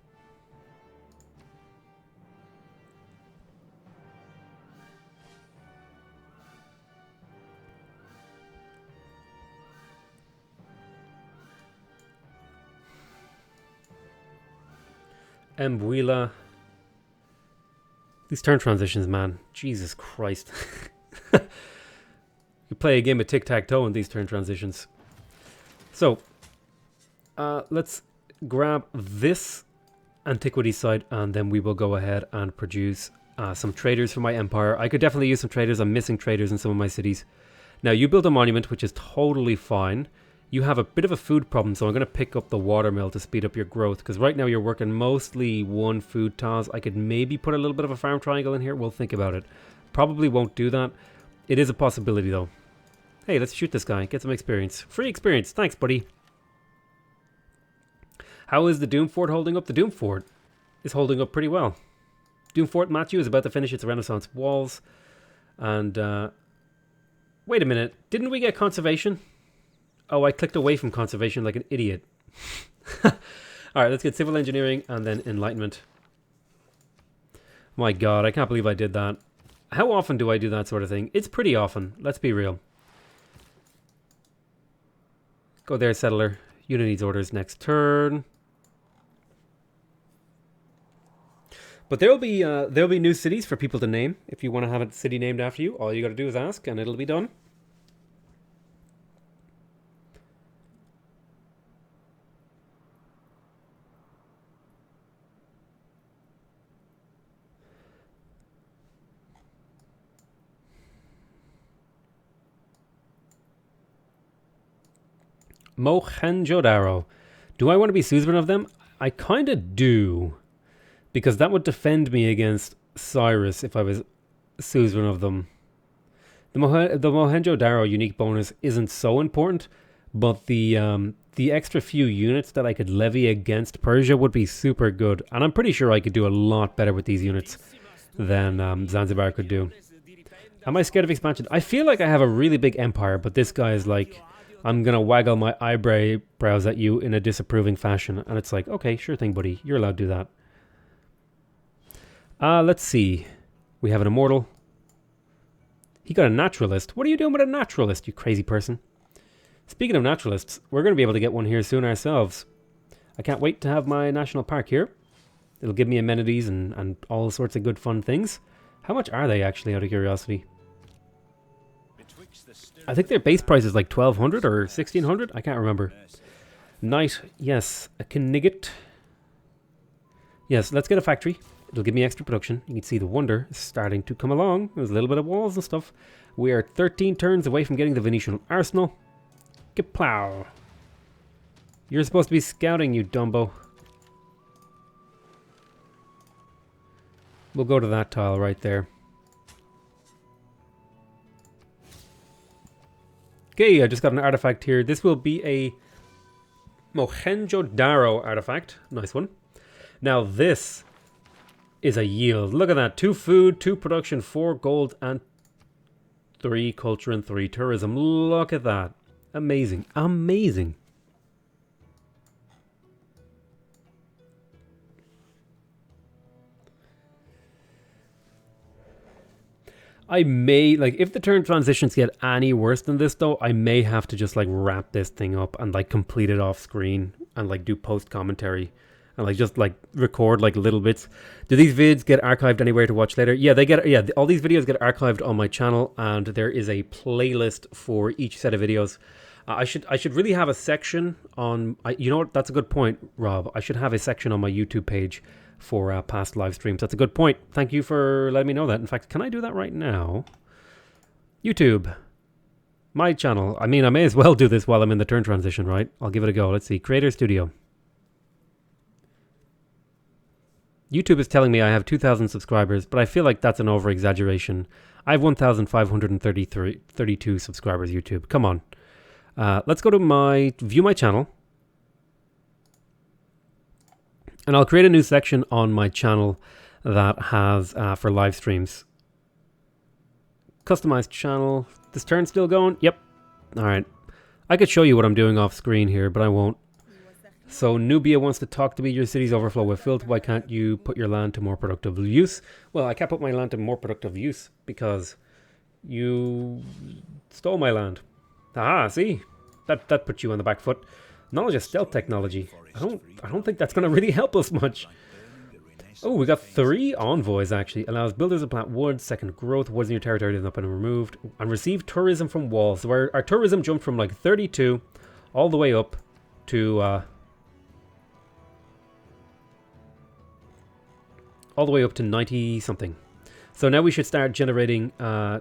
Mbuila. These turn transitions, man. Jesus Christ. You play a game of tic-tac-toe in these turn transitions. So, let's grab this antiquity site, and then we will go ahead and produce some traders for my empire. I could definitely use some traders. I'm missing traders in some of my cities. Now, you build a monument, which is totally fine. You have a bit of a food problem, so I'm going to pick up the watermill to speed up your growth, because right now you're working mostly one food tiles. I could maybe put a little bit of a farm triangle in here. We'll think about it. Probably won't do that. It is a possibility, though. Hey, let's shoot this guy. Get some experience. Free experience. Thanks, buddy. How is the Doom Fort holding up? The Doom Fort is holding up pretty well. Doom Fort, Matthew, is about to finish its Renaissance walls. And, wait a minute. Didn't we get conservation? Oh, I clicked away from conservation like an idiot. Alright, let's get civil engineering and then enlightenment. My god, I can't believe I did that. How often do I do that sort of thing? It's pretty often. Let's be real. Go there, settler. Unit needs orders next turn. But there'll be new cities for people to name. If you want to have a city named after you, all you got to do is ask, and it'll be done. Mohenjo-daro. Do I want to be suzerain of them? I kind of do. Because that would defend me against Cyrus if I was suzerain of them. The Mohenjo-daro unique bonus isn't so important, but the extra few units that I could levy against Persia would be super good. And I'm pretty sure I could do a lot better with these units than Zanzibar could do. Am I scared of expansion? I feel like I have a really big empire, but this guy is like, I'm going to waggle my eyebrows at you in a disapproving fashion. And it's like, okay, sure thing, buddy. You're allowed to do that. Let's see. We have an immortal. He got a naturalist. What are you doing with a naturalist, you crazy person? Speaking of naturalists, we're going to be able to get one here soon ourselves. I can't wait to have my national park here. It'll give me amenities and all sorts of good fun things. How much are they actually, out of curiosity? I think their base price is like 1,200 or 1,600. I can't remember. Knight, yes. A Knigget. Yes, let's get a factory. It'll give me extra production. You can see the wonder is starting to come along. There's a little bit of walls and stuff. We are 13 turns away from getting the Venetian arsenal. Kaplow. You're supposed to be scouting, you Dumbo. We'll go to that tile right there. Okay, I just got an artifact here. This will be a Mohenjo-Daro artifact. Nice one. Now this is a yield. Look at that. 2 food, 2 production, 4 gold, and 3 culture and 3 tourism. Look at that. Amazing. Amazing. I may, like, if the turn transitions get any worse than this, though, I may have to just, like, wrap this thing up and, like, complete it off screen and, like, do post commentary and, like, just, like, record, like, little bits. Do these vids get archived anywhere to watch later? Yeah, they get, yeah, all these videos get archived on my channel, and there is a playlist for each set of videos. I should really have a section on, you know what, that's a good point, Rob. I should have a section on my YouTube page for past live streams. That's a good point. Thank you for letting me know that. In fact, can I do that right now? YouTube. My channel. I mean, I may as well do this while I'm in the turn transition, right? I'll give it a go. Let's see. Creator Studio. YouTube is telling me I have 2,000 subscribers, but I feel like that's an over-exaggeration. I have 1,532 subscribers, YouTube. Come on. Let's go to view my channel. And I'll create a new section on my channel that has, for live streams. Customized channel. This turn still going? Yep. All right. I could show you what I'm doing off screen here, but I won't. So Nubia wants to talk to me. Your city's overflow with filth. Why can't you put your land to more productive use? Well, I can't put my land to more productive use because you stole my land. Ah, see? That puts you on the back foot. Knowledge of stealth technology. I don't think that's going to really help us much. Oh, we got 3 envoys actually. Allows builders to plant wood, second growth, woods in your territory has not been removed, and receive tourism from walls. So our tourism jumped from like 32 all the way up to all the way up to 90 something. So now we should start generating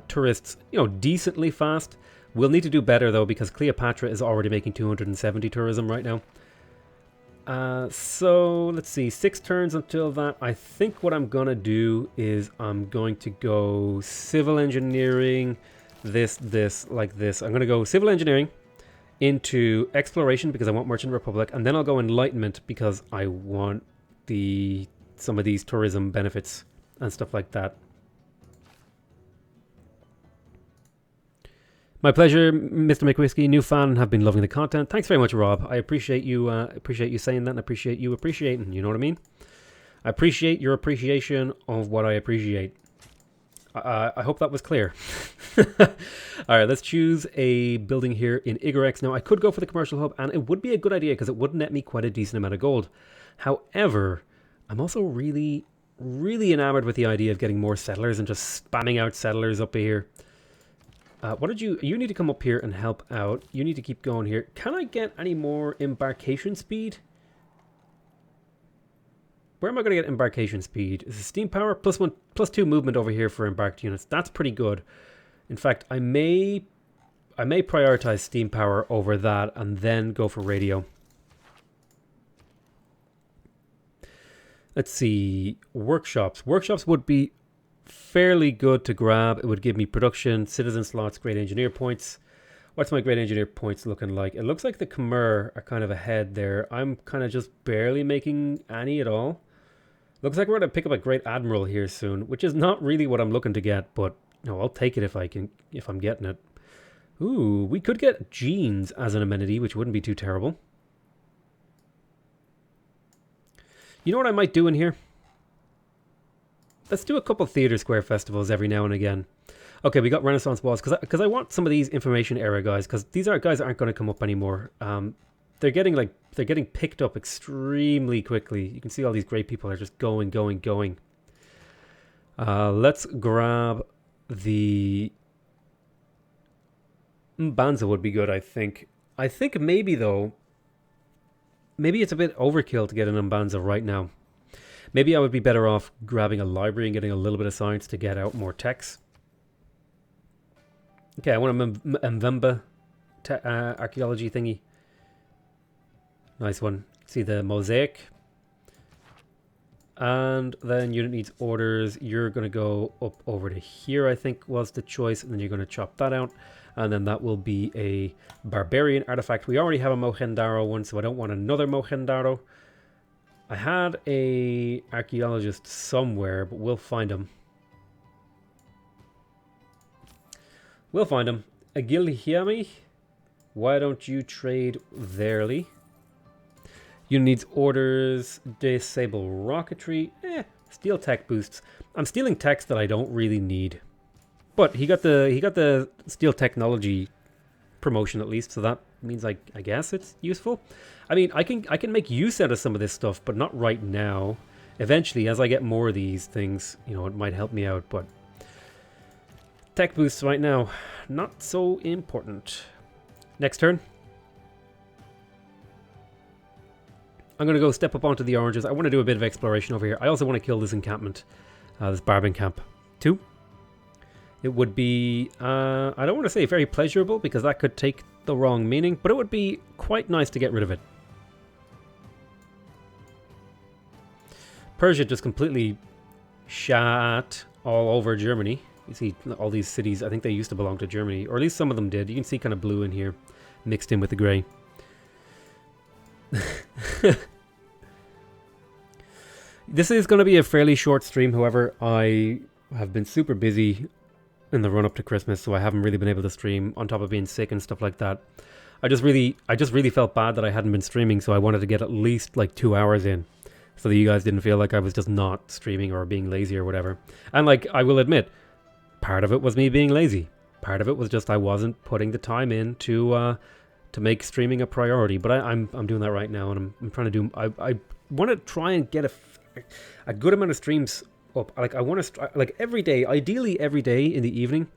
tourists, you know, decently fast. We'll need to do better though because Cleopatra is already making 270 tourism right now. So let's see, 6 turns until that. I think what I'm gonna do is I'm going to go civil engineering, this, like this. I'm gonna go civil engineering into exploration because I want Merchant Republic, and then I'll go enlightenment because I want some of these tourism benefits and stuff like that. My pleasure, Mr. McWhiskey. New fan and have been loving the content. Thanks very much, Rob. I appreciate you saying that, and appreciate you appreciating. You know what I mean? I appreciate your appreciation of what I appreciate. I hope that was clear. All right, let's choose a building here in Igarex. Now, I could go for the commercial hub, and it would be a good idea because it would net me quite a decent amount of gold. However, I'm also really, really enamored with the idea of getting more settlers and just spamming out settlers up here. You need to come up here and help out. You need to keep going here. Can I get any more embarkation speed? Where am I going to get embarkation speed? Is it steam power? +2 movement over here for embarked units. That's pretty good. In fact, I may prioritize steam power over that and then go for radio. Let's see. Workshops. Workshops would be fairly good to grab. It would give me production, citizen slots, great engineer points. What's my great engineer points looking like? It looks like the Khmer are kind of ahead there. I'm kind of just barely making any at all. Looks like we're going to pick up a great admiral here soon, which is not really what I'm looking to get, but no, I'll take it if I'm getting it. Ooh, we could get genes as an amenity, which wouldn't be too terrible. You know what I might do in here? Let's do a couple theater square festivals every now and again. Okay, we got Renaissance walls because I want some of these information era guys, because these guys aren't going to come up anymore. They're getting picked up extremely quickly. You can see all these great people are just going. Let's grab the Mbanza would be good, I think. I think maybe though, maybe it's a bit overkill to get an Mbanza right now. Maybe I would be better off grabbing a library and getting a little bit of science to get out more techs. Okay, I want a Mvemba archaeology thingy. Nice one. See the mosaic. And then unit needs orders. You're going to go up over to here, I think was the choice. And then you're going to chop that out. And then that will be a barbarian artifact. We already have a Mohenjo one, so I don't want another Mohenjo. I had a archaeologist somewhere, but we'll find him. We'll find him. Agilhiami, why don't you trade Verily? You needs orders, disable rocketry, steel tech boosts. I'm stealing techs that I don't really need. But he got the steel technology promotion at least, so that means I guess it's useful. I mean, I can make use out of some of this stuff, but not right now. Eventually, as I get more of these things, you know, it might help me out, but tech boosts right now, not so important. Next turn. I'm going to go step up onto the oranges. I want to do a bit of exploration over here. I also want to kill this encampment, this barbing camp. 2. It would be, I don't want to say very pleasurable because that could take the wrong meaning, but it would be quite nice to get rid of it. Persia just completely shat all over Germany. You see all these cities, I think they used to belong to Germany, or at least some of them did. You can see kind of blue in here, mixed in with the grey. This is going to be a fairly short stream, however, I have been super busy in the run up to Christmas, so I haven't really been able to stream on top of being sick and stuff like that. I just really felt bad that I hadn't been streaming, so I wanted to get at least like 2 hours in, so that you guys didn't feel like I was just not streaming or being lazy or whatever. And like, I will admit, part of it was me being lazy. Part of it was just I wasn't putting the time in to make streaming a priority. But I'm doing that right now, and I'm trying to do. I want to try and get a good amount of streams up. Like I want to like every day, ideally every day in the evening,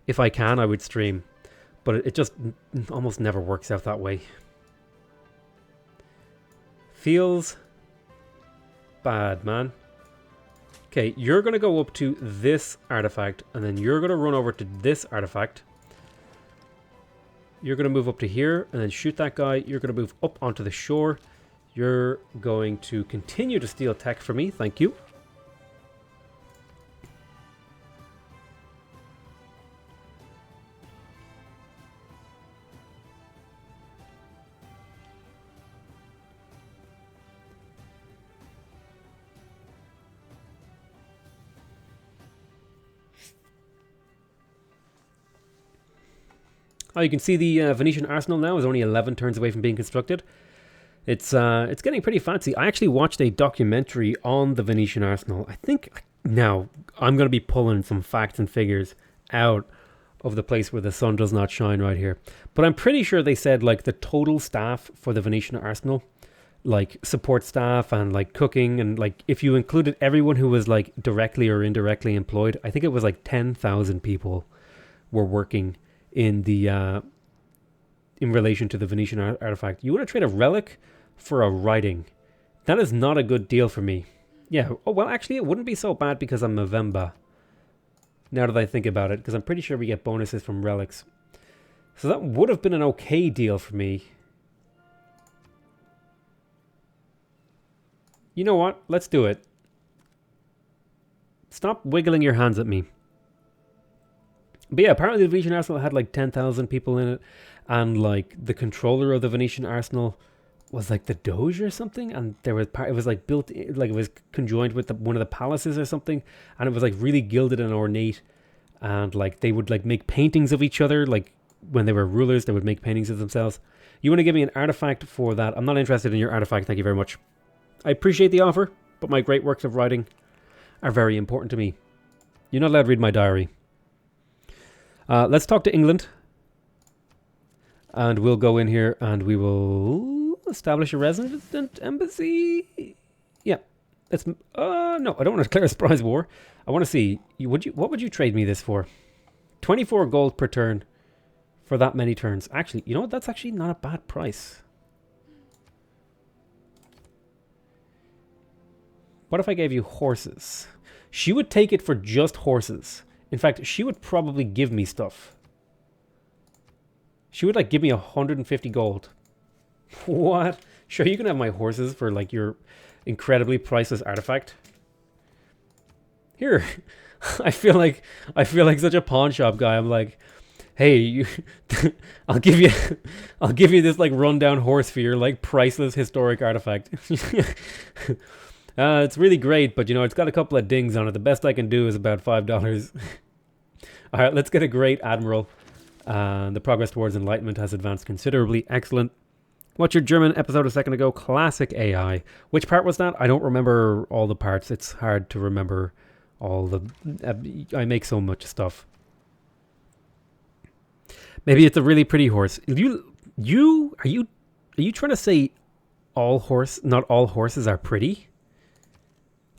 if I can, I would stream. But it just almost never works out that way. Feels bad, man. Okay, you're going to go up to this artifact, and then you're going to run over to this artifact. You're going to move up to here, and then shoot that guy. You're going to move up onto the shore. You're going to continue to steal tech for me. Thank you. Oh, you can see the Venetian Arsenal now is only 11 turns away from being constructed. It's getting pretty fancy. I actually watched a documentary on the Venetian Arsenal. I think now I'm going to be pulling some facts and figures out of the place where the sun does not shine right here. But I'm pretty sure they said like the total staff for the Venetian Arsenal, like support staff and like cooking, and like if you included everyone who was like directly or indirectly employed, I think it was like 10,000 people were working in the in relation to the Venetian artifact. You want to trade a relic for a writing? That is not a good deal for me. Yeah. Oh well, actually, it wouldn't be so bad because I'm Movember. Now that I think about it, because I'm pretty sure we get bonuses from relics, so that would have been an okay deal for me. You know what? Let's do it. Stop wiggling your hands at me. But yeah, apparently the Venetian Arsenal had like 10,000 people in it, and like the controller of the Venetian Arsenal was like the Doge or something, and there was it was like built like it was conjoined with one of the palaces or something, and it was like really gilded and ornate, and like they would like make paintings of each other. Like when they were rulers, they would make paintings of themselves. You want to give me an artifact for that? I'm not interested in your artifact, thank you very much. I appreciate the offer, but my great works of writing are very important to me. You're not allowed to read my diary. Let's talk to England, and we'll go in here and we will establish a resident embassy. Yeah, it's no, I don't want to declare a surprise war. I want to see what would you trade me this for? 24 gold per turn for that many turns. Actually, you know what? That's actually not a bad price. What if I gave you horses? She would take it for just horses. In fact, she would probably give me stuff. She would like give me 150 gold. What? Sure, you can have my horses for like your incredibly priceless artifact. Here. I feel like such a pawn shop guy. I'm like, Hey, you, I'll give you, I'll give you this like rundown horse for your like priceless historic artifact. It's really great, but you know it's got a couple of dings on it. The best I can do is about $5. All right, let's get a great admiral. The progress towards enlightenment has advanced considerably. Excellent. What's your German episode a second ago? Classic AI. Which part was that? I don't remember all the parts. It's hard to remember all the. I make so much stuff. Maybe it's a really pretty horse. Are you trying to say not all horses are pretty?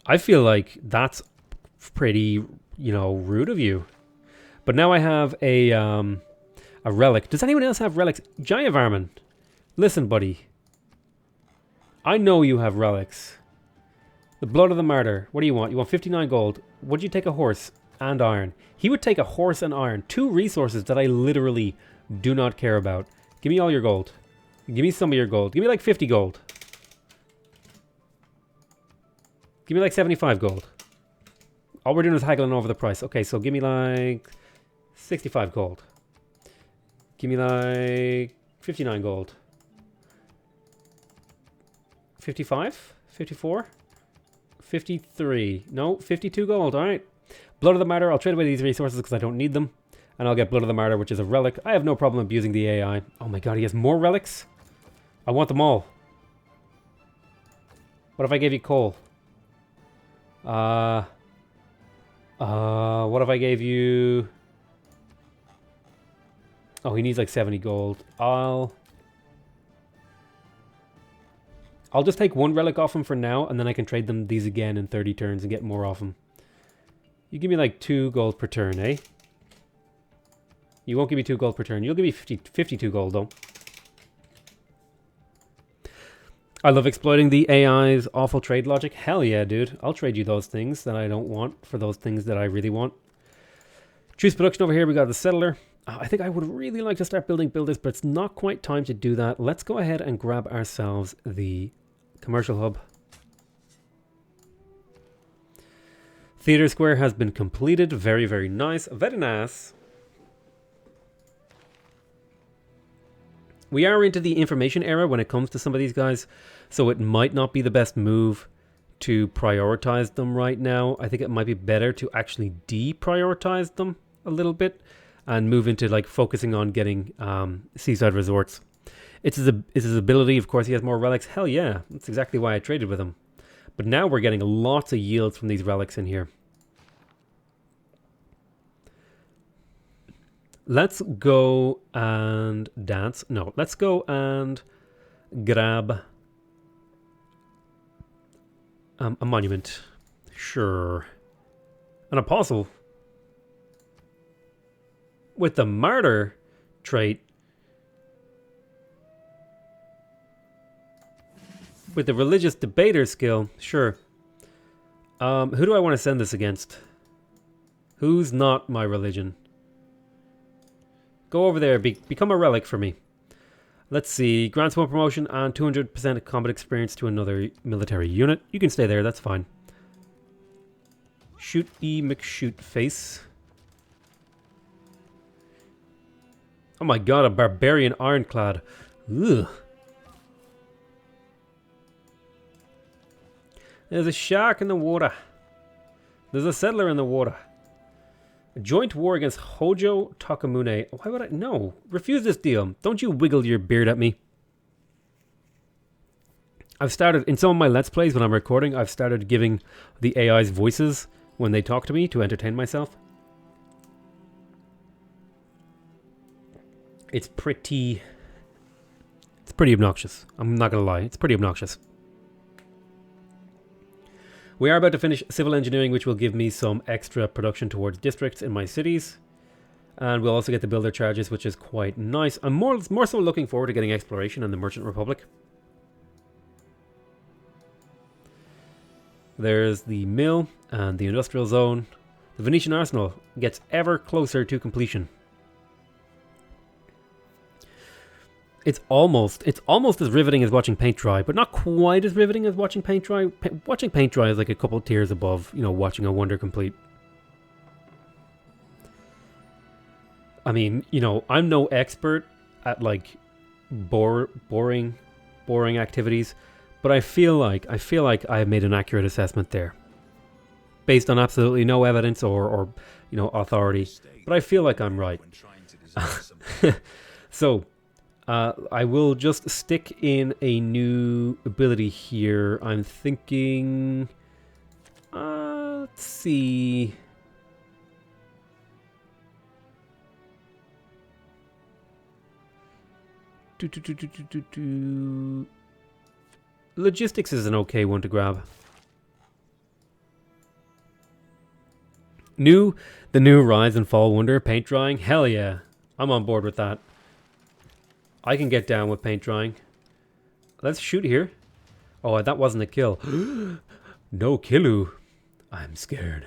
I feel like that's pretty, rude of you. But now I have a relic. Does anyone else have relics? Giant Varmin, listen, buddy. I know you have relics. The Blood of the Martyr. What do you want? You want 59 gold. Would you take a horse and iron? He would take a horse and iron. 2 resources that I literally do not care about. Give me all your gold. Give me some of your gold. Give me like 50 gold. Give me like 75 gold. All we're doing is haggling over the price. Okay, so give me like 65 gold. Give me like 59 gold. 55? 54? 53. No, 52 gold. All right. Blood of the Martyr. I'll trade away these resources because I don't need them. And I'll get Blood of the Martyr, which is a relic. I have no problem abusing the AI. Oh my god, he has more relics? I want them all. What if I gave you coal? What if I gave you... Oh, he needs like 70 gold. I'll just take 1 relic off him for now, and then I can trade them these again in 30 turns and get more off him. You give me like 2 gold per turn, eh? You won't give me 2 gold per turn. You'll give me 52 gold, though. I love exploiting the AI's awful trade logic. Hell yeah, dude. I'll trade you those things that I don't want for those things that I really want. Truce production over here. We got the settler. I think I would really like to start building builders, but it's not quite time to do that. Let's go ahead and grab ourselves the commercial hub. Theater Square has been completed. Very, very nice. Very nice. We are into the information era when it comes to some of these guys, so it might not be the best move to prioritize them right now. I think it might be better to actually deprioritize them a little bit and move into like focusing on getting seaside resorts. It's his ability. Of course, he has more relics. Hell yeah, that's exactly why I traded with him. But now we're getting lots of yields from these relics in here. Let's go and dance. No, let's go and grab a monument. Sure. An apostle. With the martyr trait. With the religious debater skill. Sure. Who do I want to send this against? Who's not my religion? Go over there. Become a relic for me. Let's see. Grants 1 promotion and 200% combat experience to another military unit. You can stay there. That's fine. Shoot McShoot face. Oh my god, a barbarian ironclad. Ugh. There's a shark in the water. There's a settler in the water. A joint war against Hojo Takamune. Why would I? No. Refuse this deal. Don't you wiggle your beard at me. I've started, in some of my Let's Plays when I'm recording, I've started giving the AI's voices when they talk to me to entertain myself. It's pretty obnoxious. I'm not going to lie. It's pretty obnoxious. We are about to finish civil engineering, which will give me some extra production towards districts in my cities. And we'll also get the builder charges, which is quite nice. I'm more so looking forward to getting exploration in the Merchant Republic. There's the mill and the industrial zone. The Venetian arsenal gets ever closer to completion. It's almost as riveting as watching paint dry, but not quite as riveting as watching paint dry. Watching paint dry is like a couple tiers above, watching a wonder complete. I mean, you know, I'm no expert at like boring activities, but I feel like I made an accurate assessment there, based on absolutely no evidence or you know, authority. But I feel like I'm right. So I will just stick in a new ability here. I'm thinking. Let's see. Logistics is an okay one to grab. The new Rise and Fall Wonder paint drying. Hell yeah, I'm on board with that. I can get down with paint drying. Let's shoot here. Oh, that wasn't a kill. No killu. I'm scared.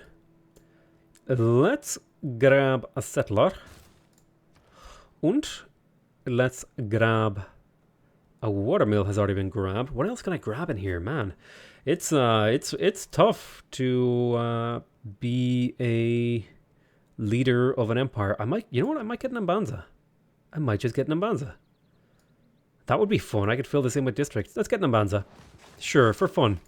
Let's grab a settler. And let's grab a watermill has already been grabbed. What else can I grab in here, man? It's tough to be a leader of an empire. You know what? I might get Nambanza. I might just get Nambanza. That would be fun. I could fill this in with districts. Let's get Nambanza. Sure, for fun.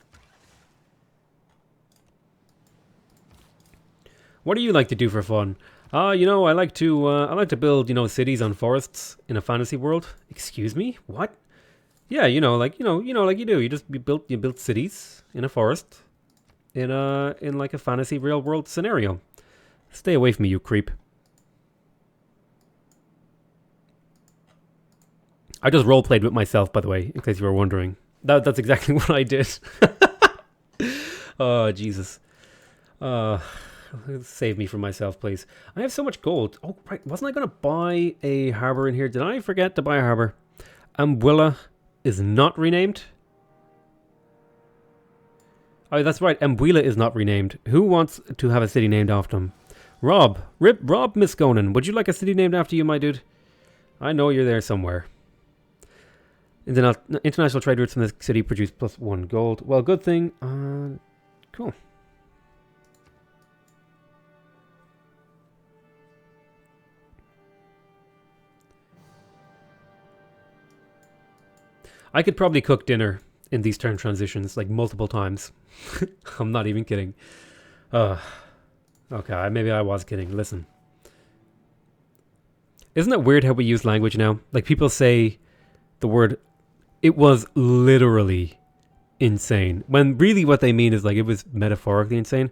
What do you like to do for fun? You know, I like to build, you know, cities on forests in a fantasy world. Excuse me? What? Yeah, you know, like you do. You built cities in a forest in like a fantasy real world scenario. Stay away from me, you creep. I just roleplayed with myself, by the way, in case you were wondering. That's exactly what I did. Oh, Jesus. Save me from myself, please. I have so much gold. Oh, right. Wasn't I going to buy a harbor in here? Did I forget to buy a harbor? Ambuila is not renamed. Oh, that's right. Ambuila is not renamed. Who wants to have a city named after him? Rob Miskonen. Would you like a city named after you, my dude? I know you're there somewhere. International trade routes from this city produce +1 gold. Well, good thing. Cool. I could probably cook dinner in these turn transitions like multiple times. I'm not even kidding. Okay, maybe I was kidding. Listen. Isn't it weird how we use language now? Like people say the word, it was literally insane. When really what they mean is like it was metaphorically insane.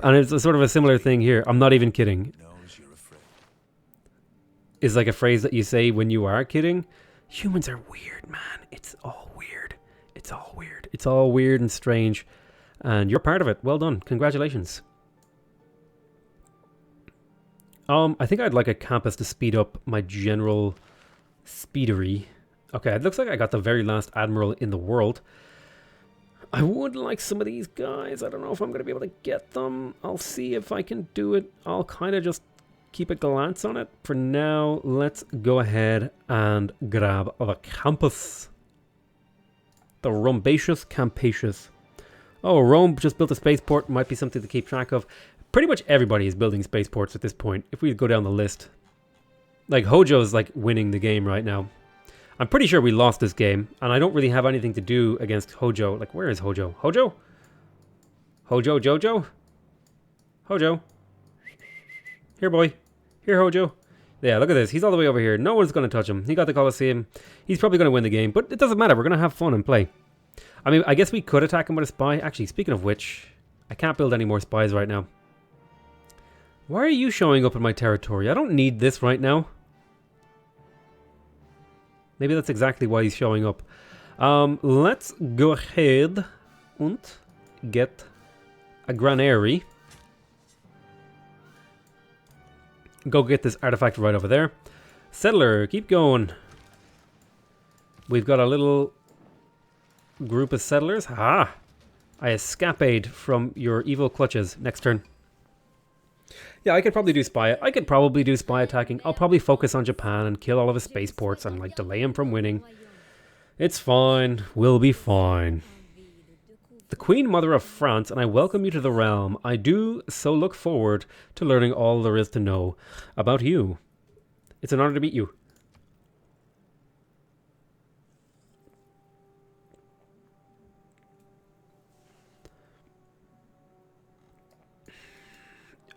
And it's a sort of a similar thing here. I'm not even kidding. Is like a phrase that you say when you are kidding. Humans are weird, man. It's all weird. It's all weird. It's all weird and strange. And you're part of it. Well done. Congratulations. I think I'd like a campus to speed up my general speedery. Okay, it looks like I got the very last admiral in the world. I would like some of these guys. I don't know if I'm going to be able to get them. I'll see if I can do it. I'll kind of just keep a glance on it. For now, let's go ahead and grab the campus. The Rumbaceous Campacious. Oh, Rome just built a spaceport. Might be something to keep track of. Pretty much everybody is building spaceports at this point, if we go down the list. Like, Hojo's like winning the game right now. I'm pretty sure we lost this game, and I don't really have anything to do against Hojo. Like, where is Hojo? Hojo? Hojo Jojo? Hojo? Here, boy. Here, Hojo. Yeah, look at this. He's all the way over here. No one's going to touch him. He got the Colosseum. He's probably going to win the game, but it doesn't matter. We're going to have fun and play. I mean, I guess we could attack him with a spy. Actually, speaking of which, I can't build any more spies right now. Why are you showing up in my territory? I don't need this right now. Maybe that's exactly why he's showing up. Let's go ahead and get a granary. Go get this artifact right over there. Settler, keep going. We've got a little group of settlers. Ha! I escapade from your evil clutches. Next turn. Yeah, I could probably do spy. I could probably do spy attacking. I'll probably focus on Japan and kill all of his spaceports and like delay him from winning. It's fine. We'll be fine. The Queen Mother of France, and I welcome you to the realm. I do so look forward to learning all there is to know about you. It's an honor to meet you.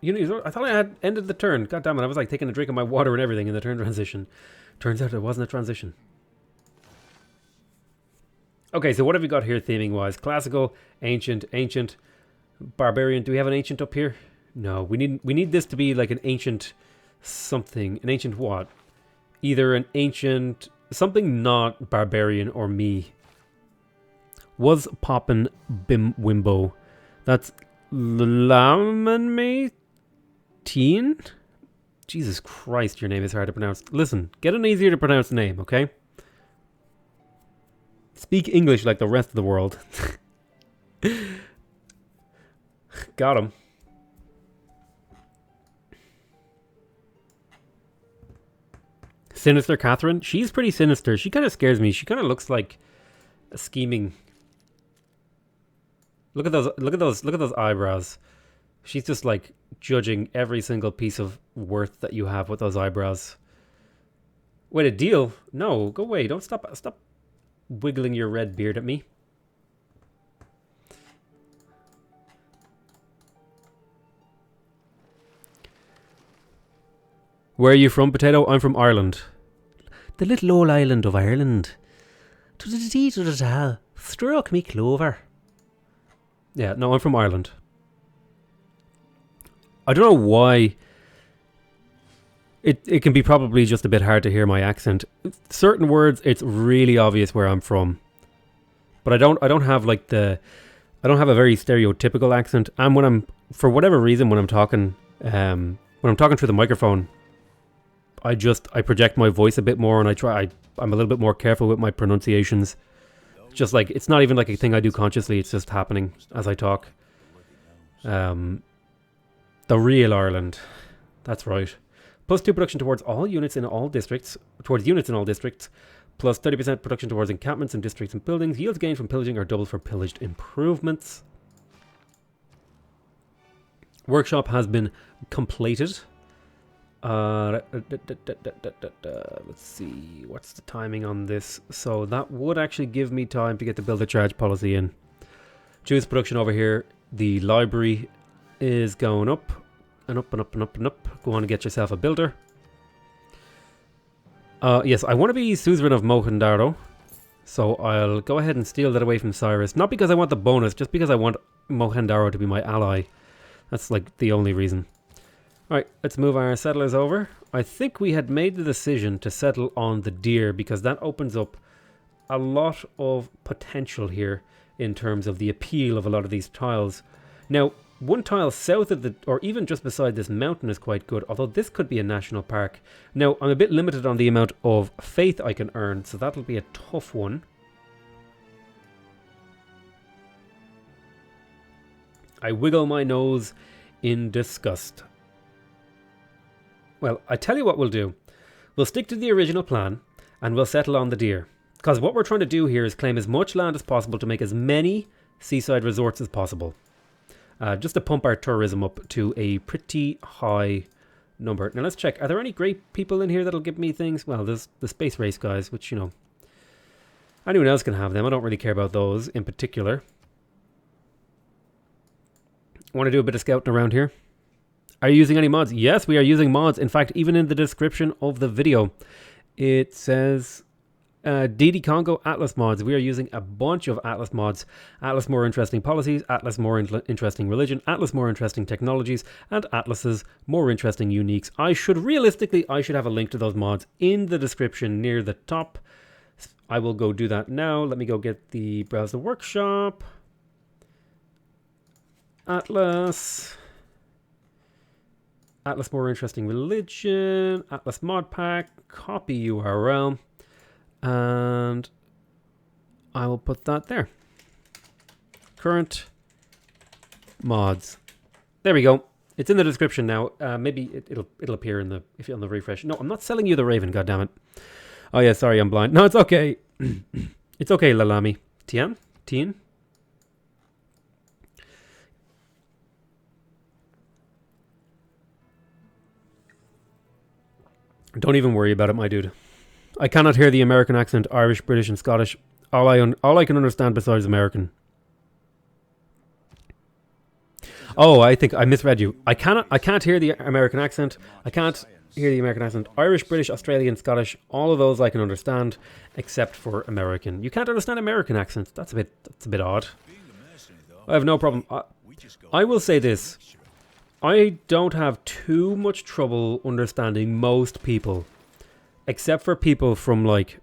You know, I thought I had ended the turn. God damn it, I was like taking a drink of my water and everything in the turn transition. Turns out it wasn't a transition. Okay, so what have we got here theming-wise? Classical, ancient, barbarian. Do we have an ancient up here? No, we need this to be like an ancient something. An ancient what? Either an ancient... Something not barbarian or me. Was poppin' bim wimbo. That's Laman Teen? Jesus Christ, your name is hard to pronounce. Listen, get an easier to pronounce name, okay? Speak English like the rest of the world. Got him. Sinister Catherine? She's pretty sinister. She kind of scares me. She kind of looks like a scheming... Look at those eyebrows. She's just like judging every single piece of worth that you have with those eyebrows. Wait, a deal? No, go away. Don't stop wiggling your red beard at me. Where are you from, Potato? I'm from Ireland. The little old island of Ireland. To the tea to the ta. Struck me clover. Yeah, no, I'm from Ireland. I don't know why. It can be probably just a bit hard to hear my accent. Certain words, it's really obvious where I'm from. But I don't have like I don't have a very stereotypical accent. And when I'm, for whatever reason, when I'm talking through the microphone, I project my voice a bit more, and I'm a little bit more careful with my pronunciations. Just like, it's not even like a thing I do consciously, it's just happening as I talk. The real Ireland. That's right. +2 production towards units in all districts. Plus 30% production towards encampments and districts and buildings. Yields gained from pillaging are doubled for pillaged improvements. Workshop has been completed. Let's see, what's the timing on this? So that would actually give me time to get the builder charge policy in. Choose production over here. The library is going up and up and up and up and up. Go on and get yourself a builder. Yes, I want to be suzerain of Mohendaro, so I'll go ahead and steal that away from Cyrus. Not because I want the bonus, just because I want Mohendaro to be my ally. That's like the only reason. Alright, let's move our settlers over. I think we had made the decision to settle on the deer because that opens up a lot of potential here in terms of the appeal of a lot of these tiles. Now, one tile south of or even just beside this mountain is quite good, although this could be a national park. Now, I'm a bit limited on the amount of faith I can earn, so that'll be a tough one. I wiggle my nose in disgust. Well, I tell you what we'll do. We'll stick to the original plan, and we'll settle on the deer. Because what we're trying to do here is claim as much land as possible to make as many seaside resorts as possible. Just to pump our tourism up to a pretty high number. Now let's check. Are there any great people in here that'll give me things? Well, there's the space race guys, which, you know, anyone else can have them. I don't really care about those in particular. Want to do a bit of scouting around here? Are you using any mods? Yes, we are using mods. In fact, even in the description of the video, it says Deity Kongo Atlas mods. We are using a bunch of Atlas mods. Atlas more interesting policies, Atlas more interesting religion, Atlas more interesting technologies, and Atlas's more interesting uniques. I should have a link to those mods in the description near the top. I will go do that now. Let me go get the browse the workshop. Atlas more interesting religion, Atlas mod pack, copy URL, and I will put that there. Current mods. There we go. It's in the description now. Maybe it'll appear in if you're on the refresh. No, I'm not selling you the Raven. Goddammit. Oh yeah, sorry, I'm blind. No, it's okay. It's okay, Lalami. Tien. Don't even worry about it, my dude. I cannot hear the American accent, Irish, British, and Scottish. All I can understand besides American. Oh, I think I misread you. I can't hear the American accent. I can't hear the American accent. Irish, British, Australian, Scottish, all of those I can understand, except for American. You can't understand American accents. That's a bit odd. I have no problem. I will say this. I don't have too much trouble understanding most people, except for people from like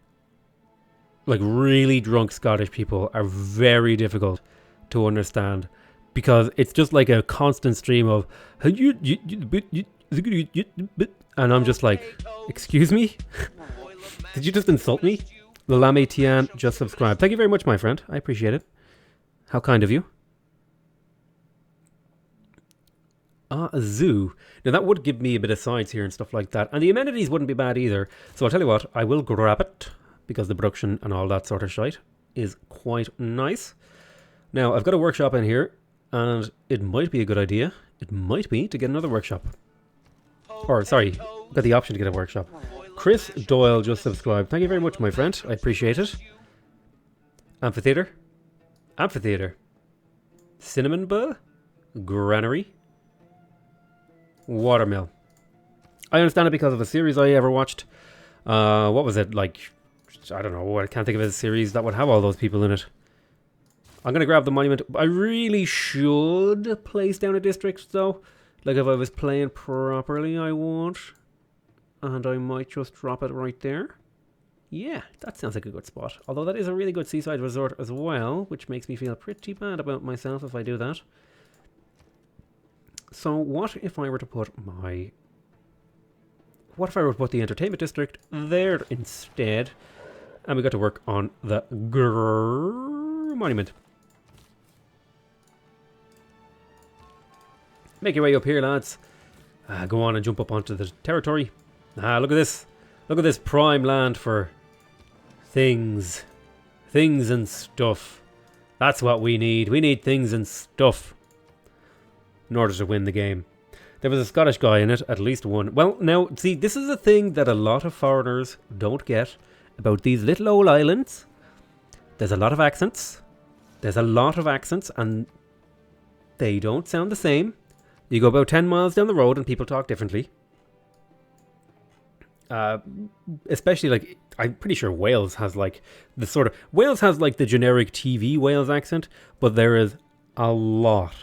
really drunk Scottish people are very difficult to understand. Because it's just like a constant stream of, and I'm just like, excuse me? Did you just insult me? Lalame Tian just subscribed. Thank you very much, my friend. I appreciate it. How kind of you. A zoo. Now that would give me a bit of sides here and stuff like that. And the amenities wouldn't be bad either. So I'll tell you what, I will grab it. Because the production and all that sort of shite is quite nice. Now, I've got a workshop in here. And it might be a good idea. It might be to get another workshop. Or, sorry, got the option to get a workshop. Chris Doyle just subscribed. Thank you very much, my friend. I appreciate it. Amphitheater. Amphitheater. Cinnamon Bull. Granary. Watermill. I understand it because of a series I ever watched. What was it? Like, I don't know. I can't think of a series that would have all those people in it. I'm going to grab the monument. I really should place down a district, though. Like, if I was playing properly, I won't. And I might just drop it right there. Yeah, that sounds like a good spot. Although that is a really good seaside resort as well, which makes me feel pretty bad about myself if I do that. So, what if I were to put my... What if I were to put the entertainment district there instead? And we got to work on the monument. Make your way up here, lads. Go on and jump up onto the territory. Look at this. Look at this prime land for things. Things and stuff. That's what we need. We need things and stuff in order to win the game. There was a Scottish guy in it, at least one. Well, now, see, this is a thing that a lot of foreigners don't get about these little old islands. There's a lot of accents. There's a lot of accents, and they don't sound the same. You go about 10 miles down the road and people talk differently. Especially, like, I'm pretty sure Wales has, like, the sort of... Wales has, like, the generic TV Wales accent, but there is a lot.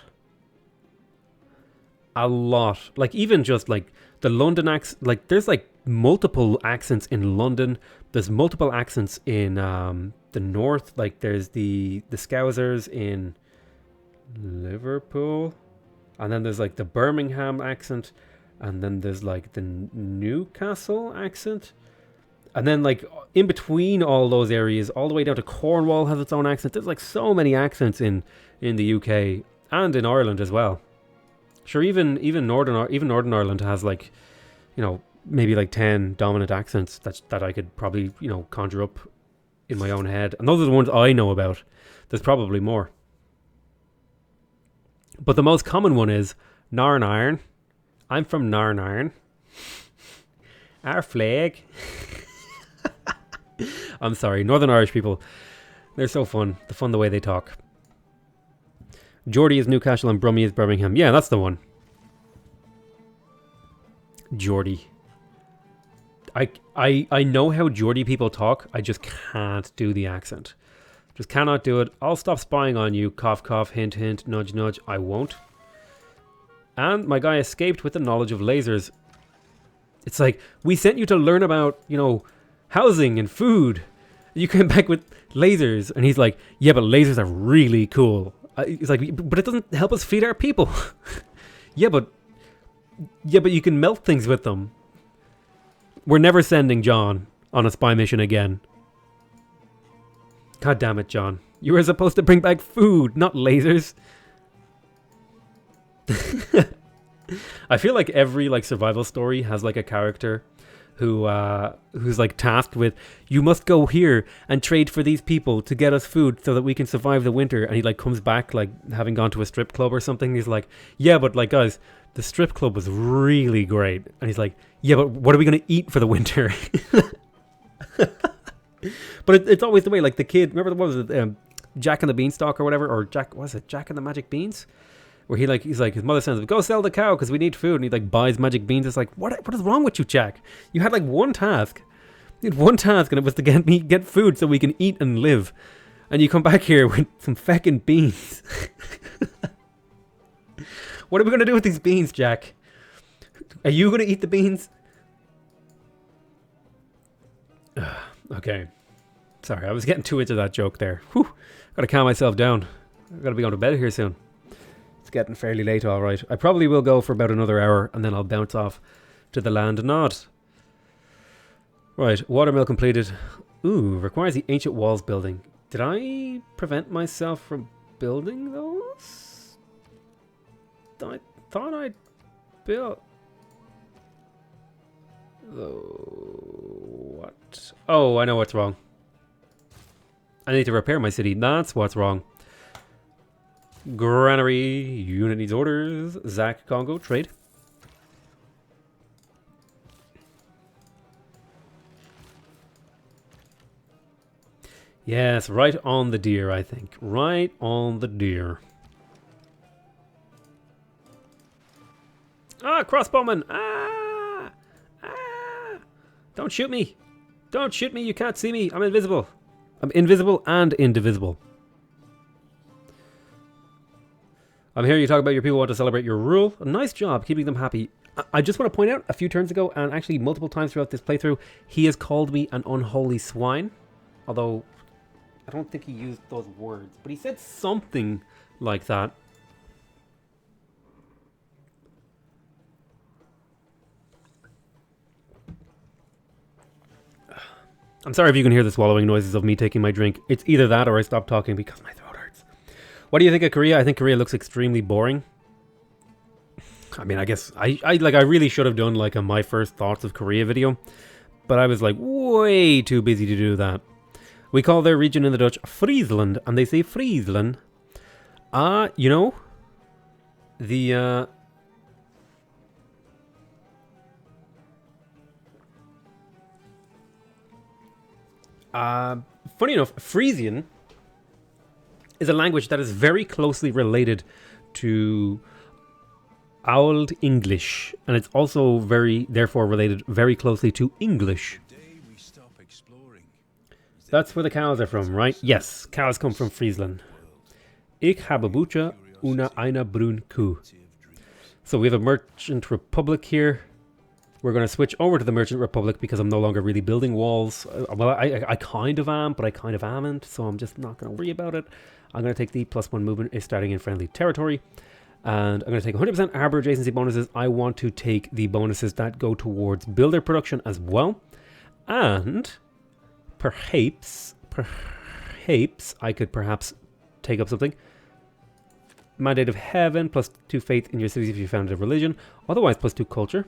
A lot. Like, even just, like, the London accent... Like, there's, like, multiple accents in London. There's multiple accents in the north. Like, there's the Scousers in Liverpool. And then there's, like, the Birmingham accent. And then there's, like, the Newcastle accent. And then, like, in between all those areas, all the way down to Cornwall has its own accent. There's, like, so many accents in the UK and in Ireland as well. Sure, even Northern Ireland has, like, you know, maybe, like, 10 dominant accents that I could probably, you know, conjure up in my own head. And those are the ones I know about. There's probably more. But the most common one is Narn Iron. I'm from Narn Iron. Our flag. I'm sorry, Northern Irish people. They're so fun. The way they talk. Geordie is Newcastle and Brummie is Birmingham. Yeah, that's the one. Geordie. I know how Geordie people talk. I just can't do the accent. Just cannot do it. I'll stop spying on you. Cough, cough, hint, hint, nudge, nudge. I won't. And my guy escaped with the knowledge of lasers. It's like, we sent you to learn about, you know, housing and food. You came back with lasers. And he's like, yeah, but lasers are really cool. He's like, but it doesn't help us feed our people. Yeah, but you can melt things with them. We're never sending John on a spy mission again. God damn it, John. You were supposed to bring back food, not lasers. I feel like every, like, survival story has, like, a character who's, like, tasked with, you must go here and trade for these people to get us food so that we can survive the winter. And he, like, comes back, like, having gone to a strip club or something. He's like, yeah, but, like, guys, The strip club was really great. And he's like, yeah, but what are we going to eat for the winter? But it's always the way, like the kid, remember what was it, Jack and the Beanstalk or whatever, or Jack, what was it, Jack and the Magic Beans? Where he's like, his mother sends him, go sell the cow because we need food. And he like buys magic beans. It's like, what is wrong with you, Jack? You had like one task. You had one task and it was to get food so we can eat and live. And you come back here with some feckin' beans. What are we going to do with these beans, Jack? Are you going to eat the beans? Okay. Sorry, I was getting too into that joke there. Whew. Got to calm myself down. I've got to be going to bed here soon. It's getting fairly late, all right. I probably will go for about another hour, and then I'll bounce off to the land nod. Right, watermill completed. Ooh, requires the ancient walls building. Did I prevent myself from building those? I thought I built... What? Oh, I know what's wrong. I need to repair my city. That's what's wrong. Granary. Unit needs orders. Zach, Kongo. Trade. Yes, right on the deer, I think. Right on the deer. Ah, crossbowman! Ah! Ah! Don't shoot me! Don't shoot me, you can't see me. I'm invisible. I'm invisible and indivisible. I'm hearing you talk about your people want to celebrate your rule. A nice job keeping them happy. I just want to point out, a few turns ago, and actually multiple times throughout this playthrough, he has called me an unholy swine. Although, I don't think he used those words. But he said something like that. I'm sorry if you can hear the swallowing noises of me taking my drink. It's either that or I stop talking because my throat hurts. What do you think of Korea? I think Korea looks extremely boring. I mean, I guess I really should have done like a my first thoughts of Korea video, but I was like way too busy to do that. We call their region in the Dutch Friesland, and they say Friesland. You know, the funny enough, Frisian is a language that is very closely related to Old English, and it's also therefore related very closely to English. That's where the cows are from, right? Yes, cows come from Friesland. Ich habe Bucha eine brune Kuh. So we have a merchant republic here. We're going to switch over to the merchant republic because I'm no longer really building walls. Well, I kind of am, but I kind of amn't, so I'm just not going to worry about it. I'm going to take the +1 movement is starting in friendly territory. And I'm going to take 100% harbor adjacency bonuses. I want to take the bonuses that go towards builder production as well. And perhaps I could perhaps take up something. Mandate of Heaven, +2 faith in your cities if you founded a religion. Otherwise, +2 culture.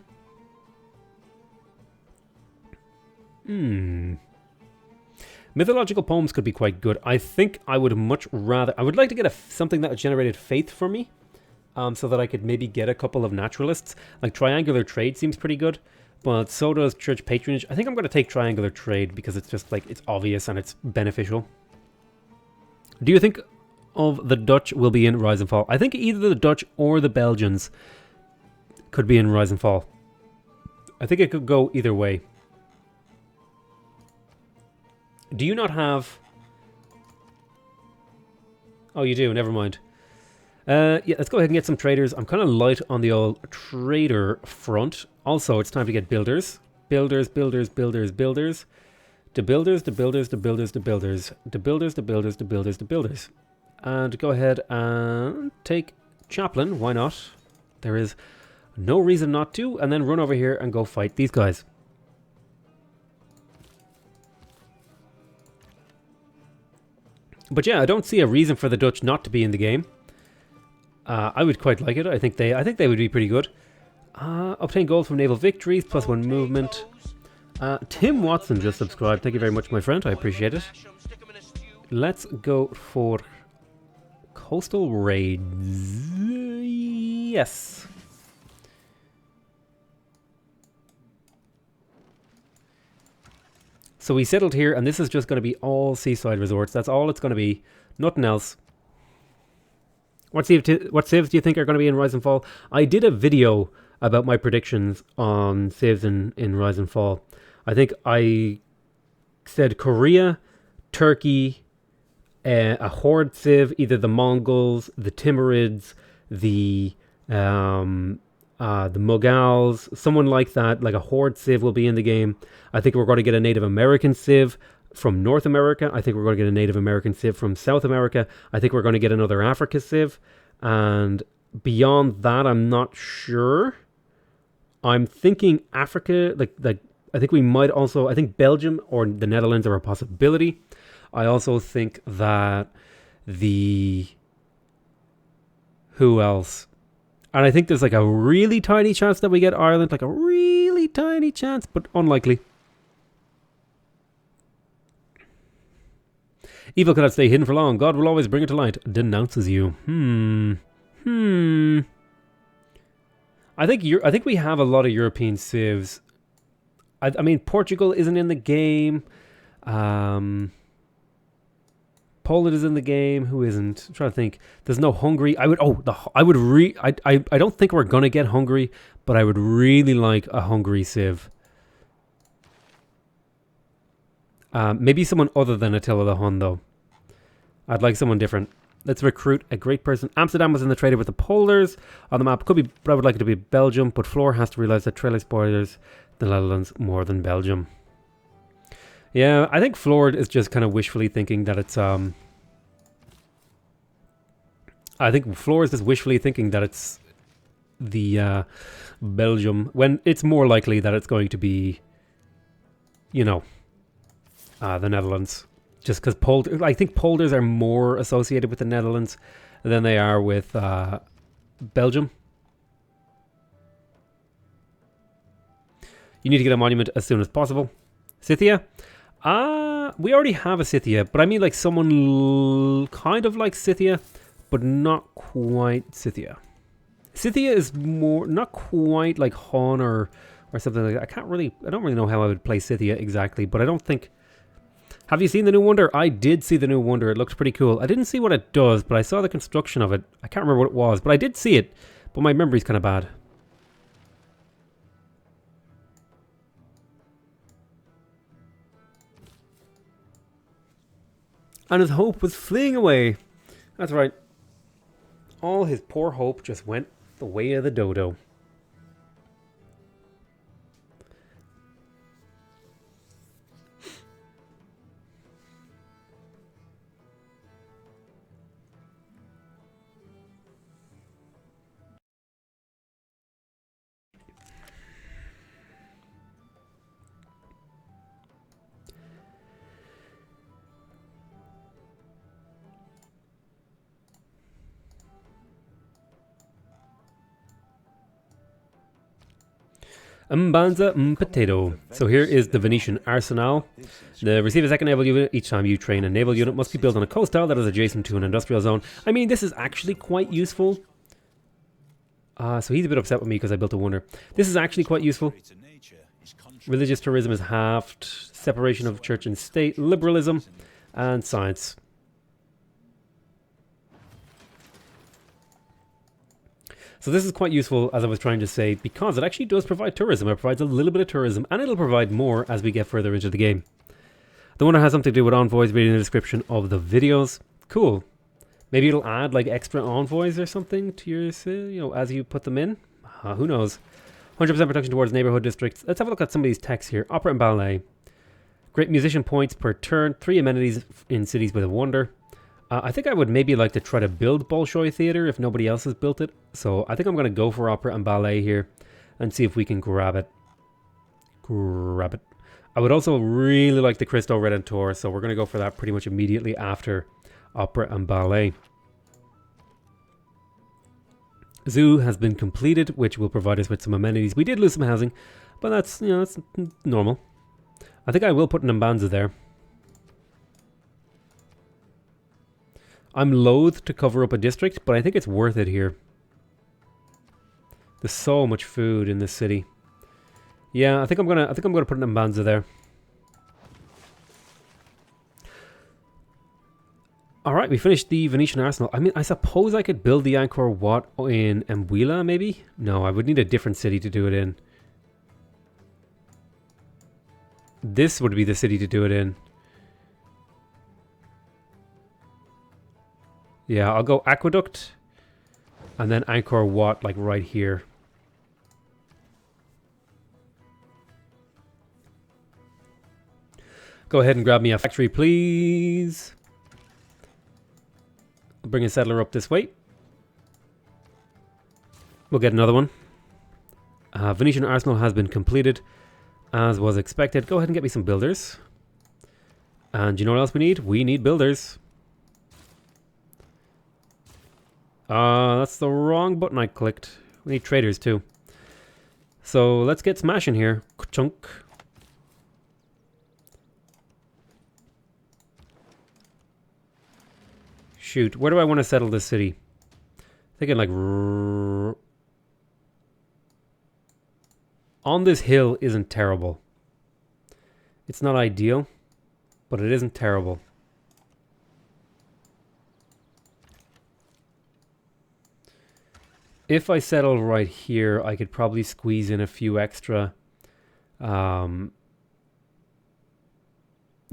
Mythological poems could be quite good. I think I would much rather... I would like to get something that generated faith for me. So that I could maybe get a couple of naturalists. Like triangular trade seems pretty good. But so does church patronage. I think I'm going to take triangular trade because it's just like, it's obvious and it's beneficial. Do you think of the Dutch will be in Rise and Fall? I think either the Dutch or the Belgians could be in Rise and Fall. I think it could go either way. Do you not have... Oh, you do. Never mind. Yeah, let's go ahead and get some traders. I'm kind of light on the old trader front. Also, it's time to get builders. Builders. To builders, to builders, to builders, to builders, to builders, to builders, to builders, to builders, to builders. And go ahead and take Chaplain. Why not? There is no reason not to. And then run over here and go fight these guys. But yeah, I don't see a reason for the Dutch not to be in the game. I would quite like it. I think they would be pretty good. Obtain gold from naval victories, +1 movement. Tim Watson just subscribed. Thank you very much, my friend. I appreciate it. Let's go for coastal raids. Yes. So we settled here, and this is just going to be all seaside resorts. That's all it's going to be. Nothing else. What civs do you think are going to be in Rise and Fall? I did a video about my predictions on civs in Rise and Fall. I think I said Korea, Turkey, a horde civ, either the Mongols, the Timurids, the Mogals, someone like that, like a horde civ will be in the game. I think we're going to get a Native American civ from North America. I think we're going to get a Native American civ from South America. I think we're going to get another Africa civ. And beyond that, I'm not sure. I'm thinking Africa, like I think we might also, I think Belgium or the Netherlands are a possibility. I also think that who else? And I think there's like a really tiny chance that we get Ireland, like a really tiny chance, but unlikely. Evil cannot stay hidden for long. God will always bring it to light. Denounces you. I think we have a lot of European civs. I mean, Portugal isn't in the game. Poland is in the game. Who isn't? I'm trying to think. There's no Hungary. I don't think we're gonna get Hungary, but I would really like a Hungary civ. Maybe someone other than Attila the Hun, though. I'd like someone different. Let's recruit a great person. Amsterdam was in the trade with the polders on the map. Could be, but I would like it to be Belgium. But Floor has to realize that trade spoilers the Netherlands more than Belgium. Yeah, I think Floor is just kind of wishfully thinking that it's I think Floor is just wishfully thinking that it's the Belgium, when it's more likely that it's going to be, you know, the Netherlands. Just because I think polders are more associated with the Netherlands than they are with Belgium. You need to get a monument as soon as possible. Scythia? We already have a Scythia, but I mean like someone kind of like Scythia, but not quite Scythia. Scythia is more, not quite like Hun or something like that. I don't really know how I would play Scythia exactly, but I don't think... Have you seen the new Wonder? I did see the new Wonder. It looks pretty cool. I didn't see what it does, but I saw the construction of it. I can't remember what it was, but I did see it, but my memory's kind of bad. And his hope was fleeing away. That's right. All his poor hope just went the way of the dodo. Mbanza Potato. So here is the Venetian Arsenal. Receive a second naval unit each time you train. A naval unit must be built on a coastline that is adjacent to an industrial zone. I mean, this is actually quite useful. So he's a bit upset with me because I built a wonder. This is actually quite useful. Religious tourism is halved. Separation of church and state. Liberalism. And science. So this is quite useful, as I was trying to say, because it actually does provide tourism. It provides a little bit of tourism, and it'll provide more as we get further into the game. The wonder has something to do with envoys, reading the description of the videos. Cool. Maybe it'll add like extra envoys or something to your, you know, as you put them in. Who knows? 100% protection towards neighborhood districts. Let's have a look at some of these texts here. Opera and ballet. Great musician points per turn. 3 amenities in cities with a wonder. I think I would maybe like to try to build Bolshoi Theatre if nobody else has built it. So I think I'm going to go for opera and ballet here and see if we can grab it. I would also really like the Cristo Redentor, so we're going to go for that pretty much immediately after opera and ballet. Zoo has been completed, which will provide us with some amenities. We did lose some housing, but that's, you know, that's normal. I think I will put an Mbanza there. I'm loath to cover up a district, but I think it's worth it here. There's so much food in this city. Yeah, I think I'm gonna put an Mbanza there. Alright, we finished the Venetian arsenal. I mean, I suppose I could build the Angkor Wat in Mbuila, maybe? No, I would need a different city to do it in. This would be the city to do it in. Yeah, I'll go Aqueduct. And then Angkor Wat, like right here. Go ahead and grab me a factory, please. I'll bring a settler up this way. We'll get another one. Venetian arsenal has been completed, as was expected. Go ahead and get me some builders. And you know what else we need? We need builders. That's the wrong button I clicked. We need traders too. So let's get smashing here. Chunk. Shoot, where do I want to settle this city? Thinking like on this hill isn't terrible. It's not ideal, but it isn't terrible. If I settle right here, I could probably squeeze in a few extra. Yeah,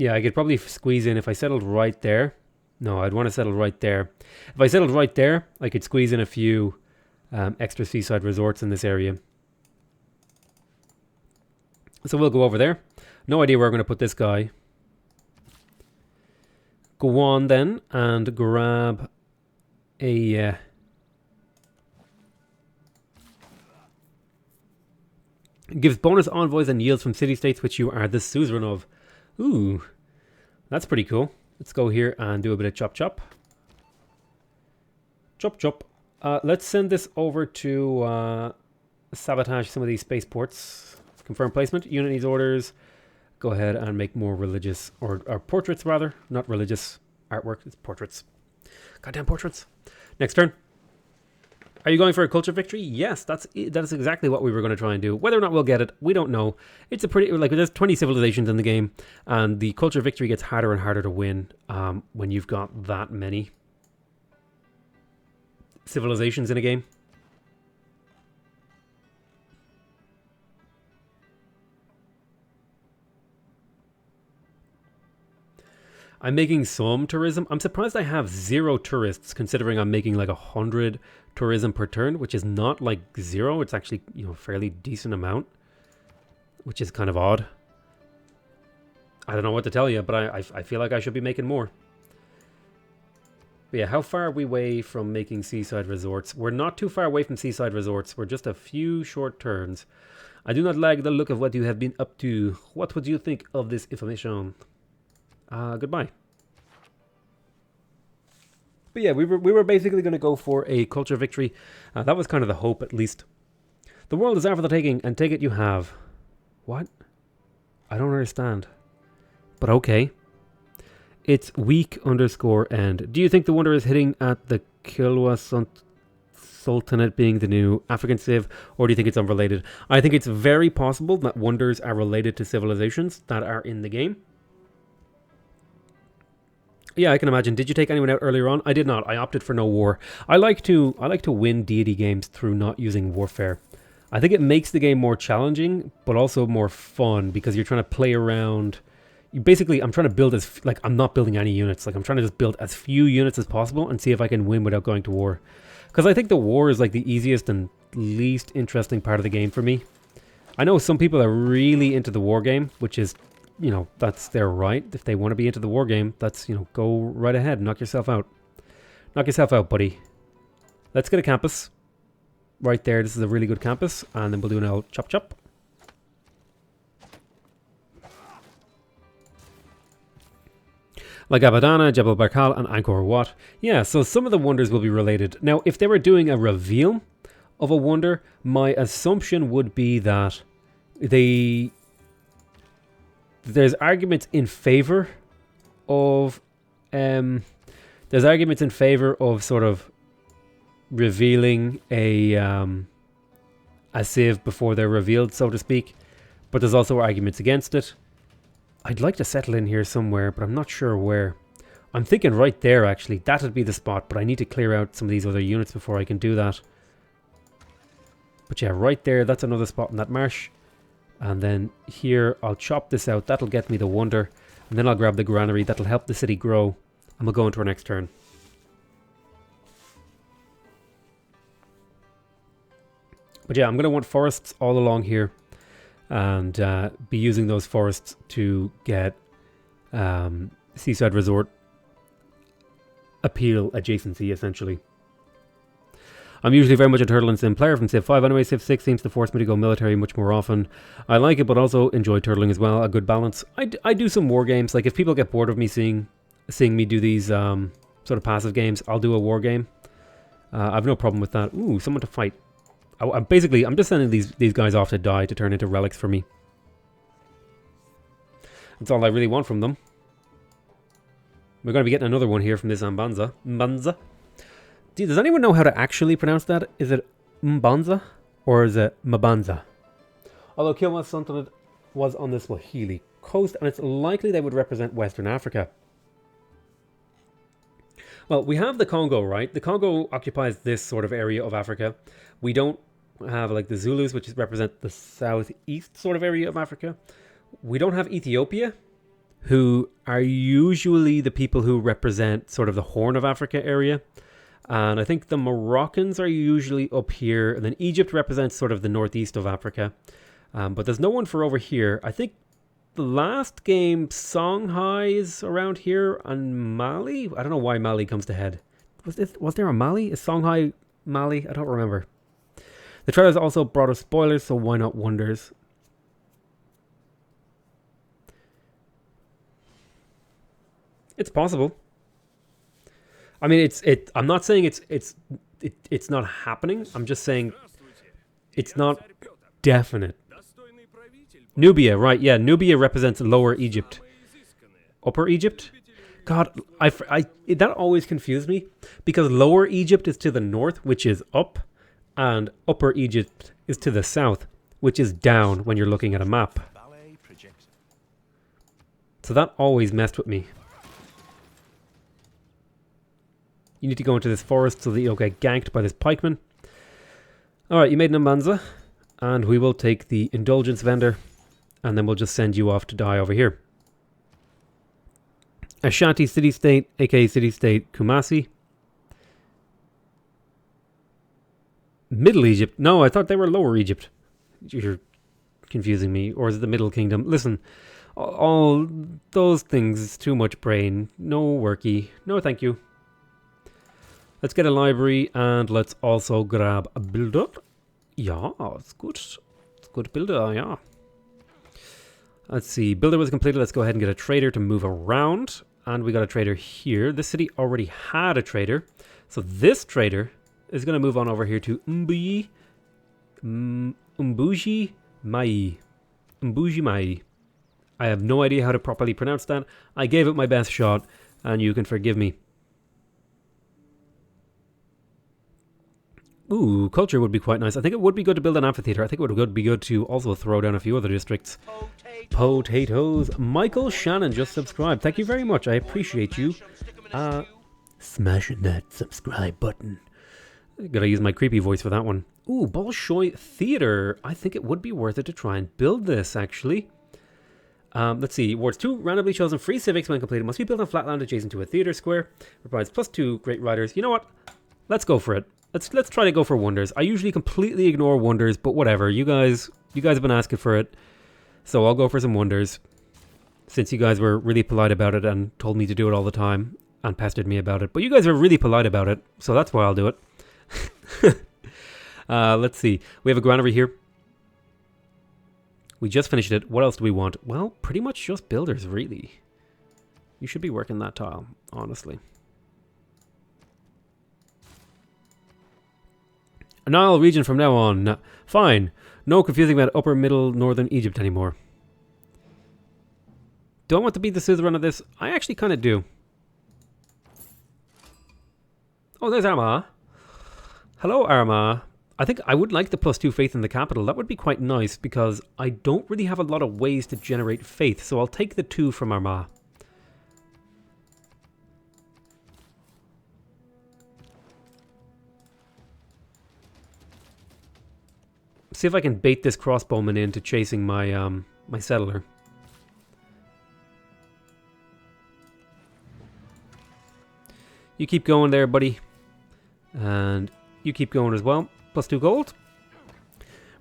I could probably squeeze in if I settled right there. No, I'd want to settle right there. If I settled right there, I could squeeze in a few extra seaside resorts in this area. So we'll go over there. No idea where I'm going to put this guy. Go on then and grab a... gives bonus envoys and yields from city-states which you are the suzerain of. Ooh, that's pretty cool. Let's go here and do a bit of chop chop. Chop chop. Let's send this over to sabotage some of these spaceports. Confirm placement. Unit needs orders. Go ahead and make more religious, or portraits rather, not religious artwork. It's portraits. Goddamn portraits. Next turn. Are you going for a culture victory? Yes, that's exactly what we were going to try and do. Whether or not we'll get it, we don't know. It's a pretty, like, there's 20 civilizations in the game, and the culture victory gets harder and harder to win when you've got that many civilizations in a game. I'm making some tourism. I'm surprised I have 0 tourists, considering I'm making like 100 tourism per turn, which is not like 0. It's actually, you know, a fairly decent amount, which is kind of odd. I don't know what to tell you, but I feel like I should be making more. But yeah, how far are we away from making seaside resorts? We're not too far away from seaside resorts. We're just a few short turns. I do not like the look of what you have been up to. What would you think of this information? Goodbye. But yeah, we were basically going to go for a culture victory. That was kind of the hope, at least. The world is out for the taking, and take it you have. What? I don't understand. But okay. It's week_end. Do you think the wonder is hitting at the Kilwa Sultanate being the new African civ, or do you think it's unrelated? I think it's very possible that wonders are related to civilizations that are in the game. Yeah, I can imagine. Did you take anyone out earlier on? I did not. I opted for no war. I like to win deity games through not using warfare. I think it makes the game more challenging, but also more fun, because you're trying to play around. Basically, I'm trying to build as, like, I'm not building any units. Like, I'm trying to just build as few units as possible and see if I can win without going to war. Because I think the war is like the easiest and least interesting part of the game for me. I know some people are really into the war game, which is, you know, that's their right. If they want to be into the war game, that's, you know, go right ahead. Knock yourself out. Knock yourself out, buddy. Let's get a campus. Right there. This is a really good campus. And then we'll do an old chop chop. Like Abadana, Jebel Barkal, and Angkor Wat. Yeah, so some of the wonders will be related. Now, if they were doing a reveal of a wonder, my assumption would be that there's arguments in favor of sort of revealing a civ before they're revealed, so to speak, but there's also arguments against it. I'd like to settle in here somewhere, but I'm not sure where. I'm thinking right there, actually. That'd be the spot, but I need to clear out some of these other units before I can do that. But yeah, right there, that's another spot in that marsh. And then here, I'll chop this out. That'll get me the wonder. And then I'll grab the granary. That'll help the city grow. And we'll go into our next turn. But yeah, I'm going to want forests all along here. And be using those forests to get Seaside Resort appeal adjacency, essentially. I'm usually very much a Turtle and Sim player from Civ 5 anyway. Civ 6 seems to force me to go military much more often. I like it, but also enjoy turtling as well. A good balance. I do some war games. Like, if people get bored of me seeing me do these sort of passive games, I'll do a war game. I've no problem with that. Ooh, someone to fight. I'm just sending these guys off to die to turn into relics for me. That's all I really want from them. We're going to be getting another one here from this Mbanza. Mbanza. Does anyone know how to actually pronounce that? Is it Mbanza or is it Mbanza? Although Kilma's Sultanate was on the Swahili coast, and it's likely they would represent Western Africa. Well, we have the Congo, right? The Congo occupies this sort of area of Africa. We don't have like the Zulus, which represent the southeast sort of area of Africa. We don't have Ethiopia, who are usually the people who represent sort of the Horn of Africa area. And I think the Moroccans are usually up here. And then Egypt represents sort of the northeast of Africa. But there's no one for over here. I think the last game, Songhai is around here. And Mali? I don't know why Mali comes to head. Was there a Mali? Is Songhai Mali? I don't remember. The trailers also brought us spoilers, so why not wonders? It's possible. I mean, I'm not saying it's not happening. I'm just saying it's not definite. Nubia, right? Yeah, Nubia represents Lower Egypt. Upper Egypt? God, that always confused me because Lower Egypt is to the north, which is up, and Upper Egypt is to the south, which is down when you're looking at a map. So that always messed with me. You need to go into this forest so that you don't get ganked by this pikeman. Alright, you made an Mbanza, and we will take the indulgence vendor, and then we'll just send you off to die over here. Ashanti City-State, aka City-State Kumasi. Middle Egypt. No, I thought they were Lower Egypt. You're confusing me. Or is it the Middle Kingdom? Listen, all those things is too much brain. No worky. No, thank you. Let's get a library and let's also grab a builder. Yeah, it's good. It's good builder, yeah. Let's see. Builder was completed. Let's go ahead and get a trader to move around. And we got a trader here. This city already had a trader. So this trader is going to move on over here to Mbuji Mai. Mbuji Mai. I have no idea how to properly pronounce that. I gave it my best shot, and you can forgive me. Ooh, culture would be quite nice. I think it would be good to build an amphitheater. I think it would be good to also throw down a few other districts. Potatoes. Michael Shannon just subscribed. Thank you very much. I appreciate you. Smashing that subscribe button. Gotta use my creepy voice for that one. Ooh, Bolshoi Theater. I think it would be worth it to try and build this, actually. Let's see. Wards 2, randomly chosen free civics when completed. Must be built on flat land adjacent to a theater square. Provides +2 great riders. You know what? Let's go for it. Let's try to go for wonders. I usually completely ignore wonders, but whatever. You guys have been asking for it. So I'll go for some wonders. Since you guys were really polite about it and told me to do it all the time and pestered me about it. But you guys are really polite about it, so that's why I'll do it. Let's see. We have a granary here. We just finished it. What else do we want? Well, pretty much just builders, really. You should be working that tile, honestly. A Nile region from now on. Fine. No confusing about upper middle northern Egypt anymore. Do I want to be the suzerain of this? I actually kind of do. Oh, there's Armagh. Hello, Armagh. I think I would like the +2 faith in the capital. That would be quite nice because I don't really have a lot of ways to generate faith. So I'll take the 2 from Armagh. See if I can bait this crossbowman into chasing my my settler. You keep going there, buddy. And you keep going as well. +2 gold.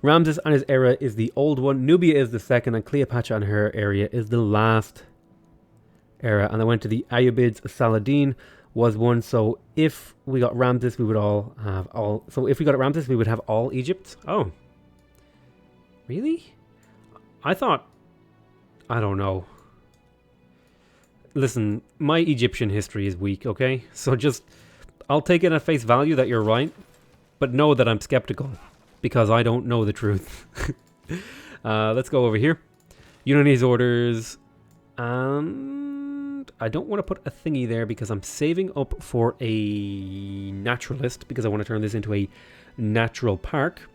Ramses and his era is the old one. Nubia is the second, and Cleopatra and her area is the last era. And I went to the Ayyubids. Saladin was one. So if we got Ramses, we would all have all. So if we got Ramses, we would have all Egypt. Oh, really? I thought. I don't know. Listen, my Egyptian history is weak. Okay, so just I'll take it at face value that you're right, but know that I'm skeptical because I don't know the truth. Let's go over here. Unity's orders. And I don't want to put a thingy there because I'm saving up for a naturalist because I want to turn this into a natural park.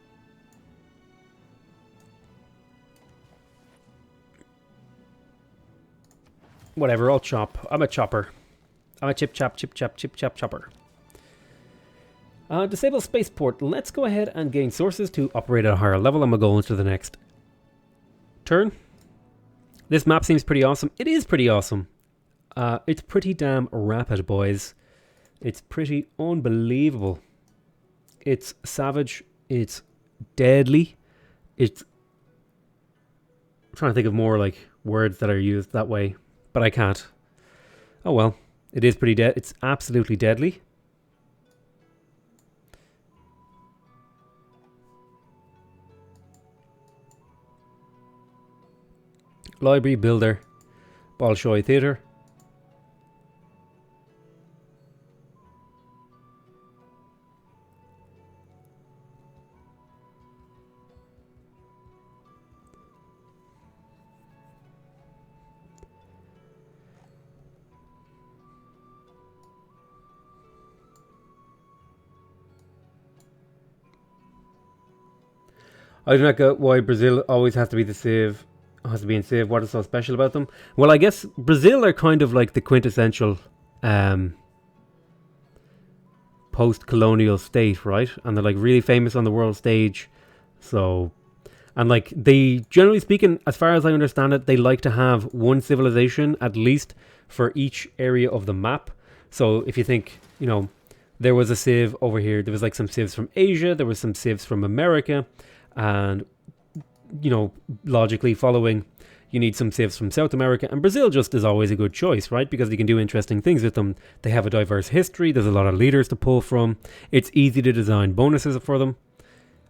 Whatever, I'll chop. I'm a chopper. I'm a chip chop chopper. Disable spaceport. Let's go ahead and gain sources to operate at a higher level. I'm going to go into the next turn. This map seems pretty awesome. It is pretty awesome. It's pretty damn rapid, boys. It's pretty unbelievable. It's savage. It's deadly. It's... I'm trying to think of more like words that are used that way, but I can't. Oh well. It is pretty dead. It's absolutely deadly. Library, builder, Bolshoi theatre. I do not get why Brazil always has to be the save. Has to be in save. What is so special about them? Well, I guess Brazil are kind of like the quintessential post-colonial state, right? And they're like really famous on the world stage. So, and like they, generally speaking, as far as I understand it, they like to have one civilization at least for each area of the map. So if you think, you know, there was a civ over here, there was like some civs from Asia, there was some civs from America, and you know, logically following, you need some civs from South America, and Brazil just is always a good choice, right? Because you can do interesting things with them. They have a diverse history, there's a lot of leaders to pull from, it's easy to design bonuses for them,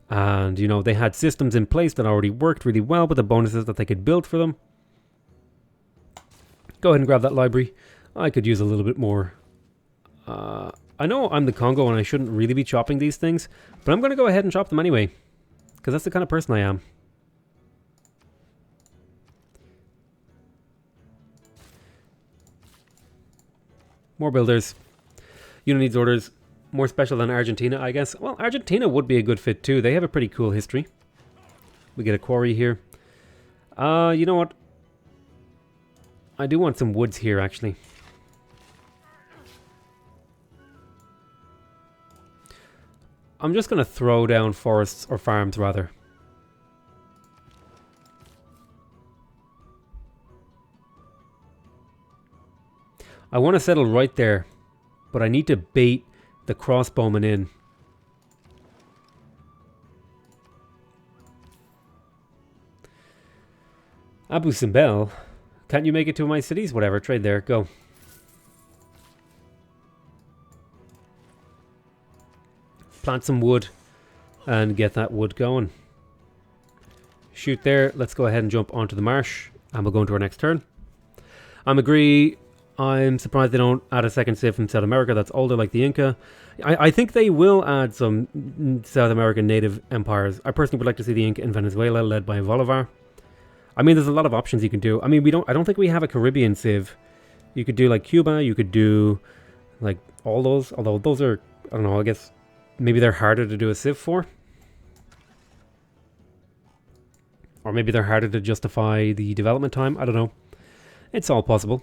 and you know, they had systems in place that already worked really well with the bonuses that they could build for them. Go ahead and grab that library. I could use a little bit more. I know I'm the Kongo and I shouldn't really be chopping these things, but I'm going to go ahead and chop them anyway, because that's the kind of person I am. More builders. Unit needs orders. More special than Argentina, I guess. Well, Argentina would be a good fit too. They have a pretty cool history. We get a quarry here. You know what? I do want some woods here, actually. I'm just going to throw down forests, or farms, rather. I want to settle right there, but I need to bait the crossbowman in. Abu Simbel, can't you make it to my cities? Whatever, trade there, go. Plant some wood and get that wood going. Shoot there, let's go ahead and jump onto the marsh, and we'll go into our next turn. I'm surprised they don't add a second civ from South America that's older like the Inca. I think they will add some South American native empires. I personally would like to see the Inca in Venezuela led by Bolivar. I mean, there's a lot of options you can do. I mean, I don't think we have a Caribbean civ. You could do like Cuba, you could do like all those, although those are, I don't know, I guess maybe they're harder to do a civ for. Or maybe they're harder to justify the development time, I don't know. It's all possible.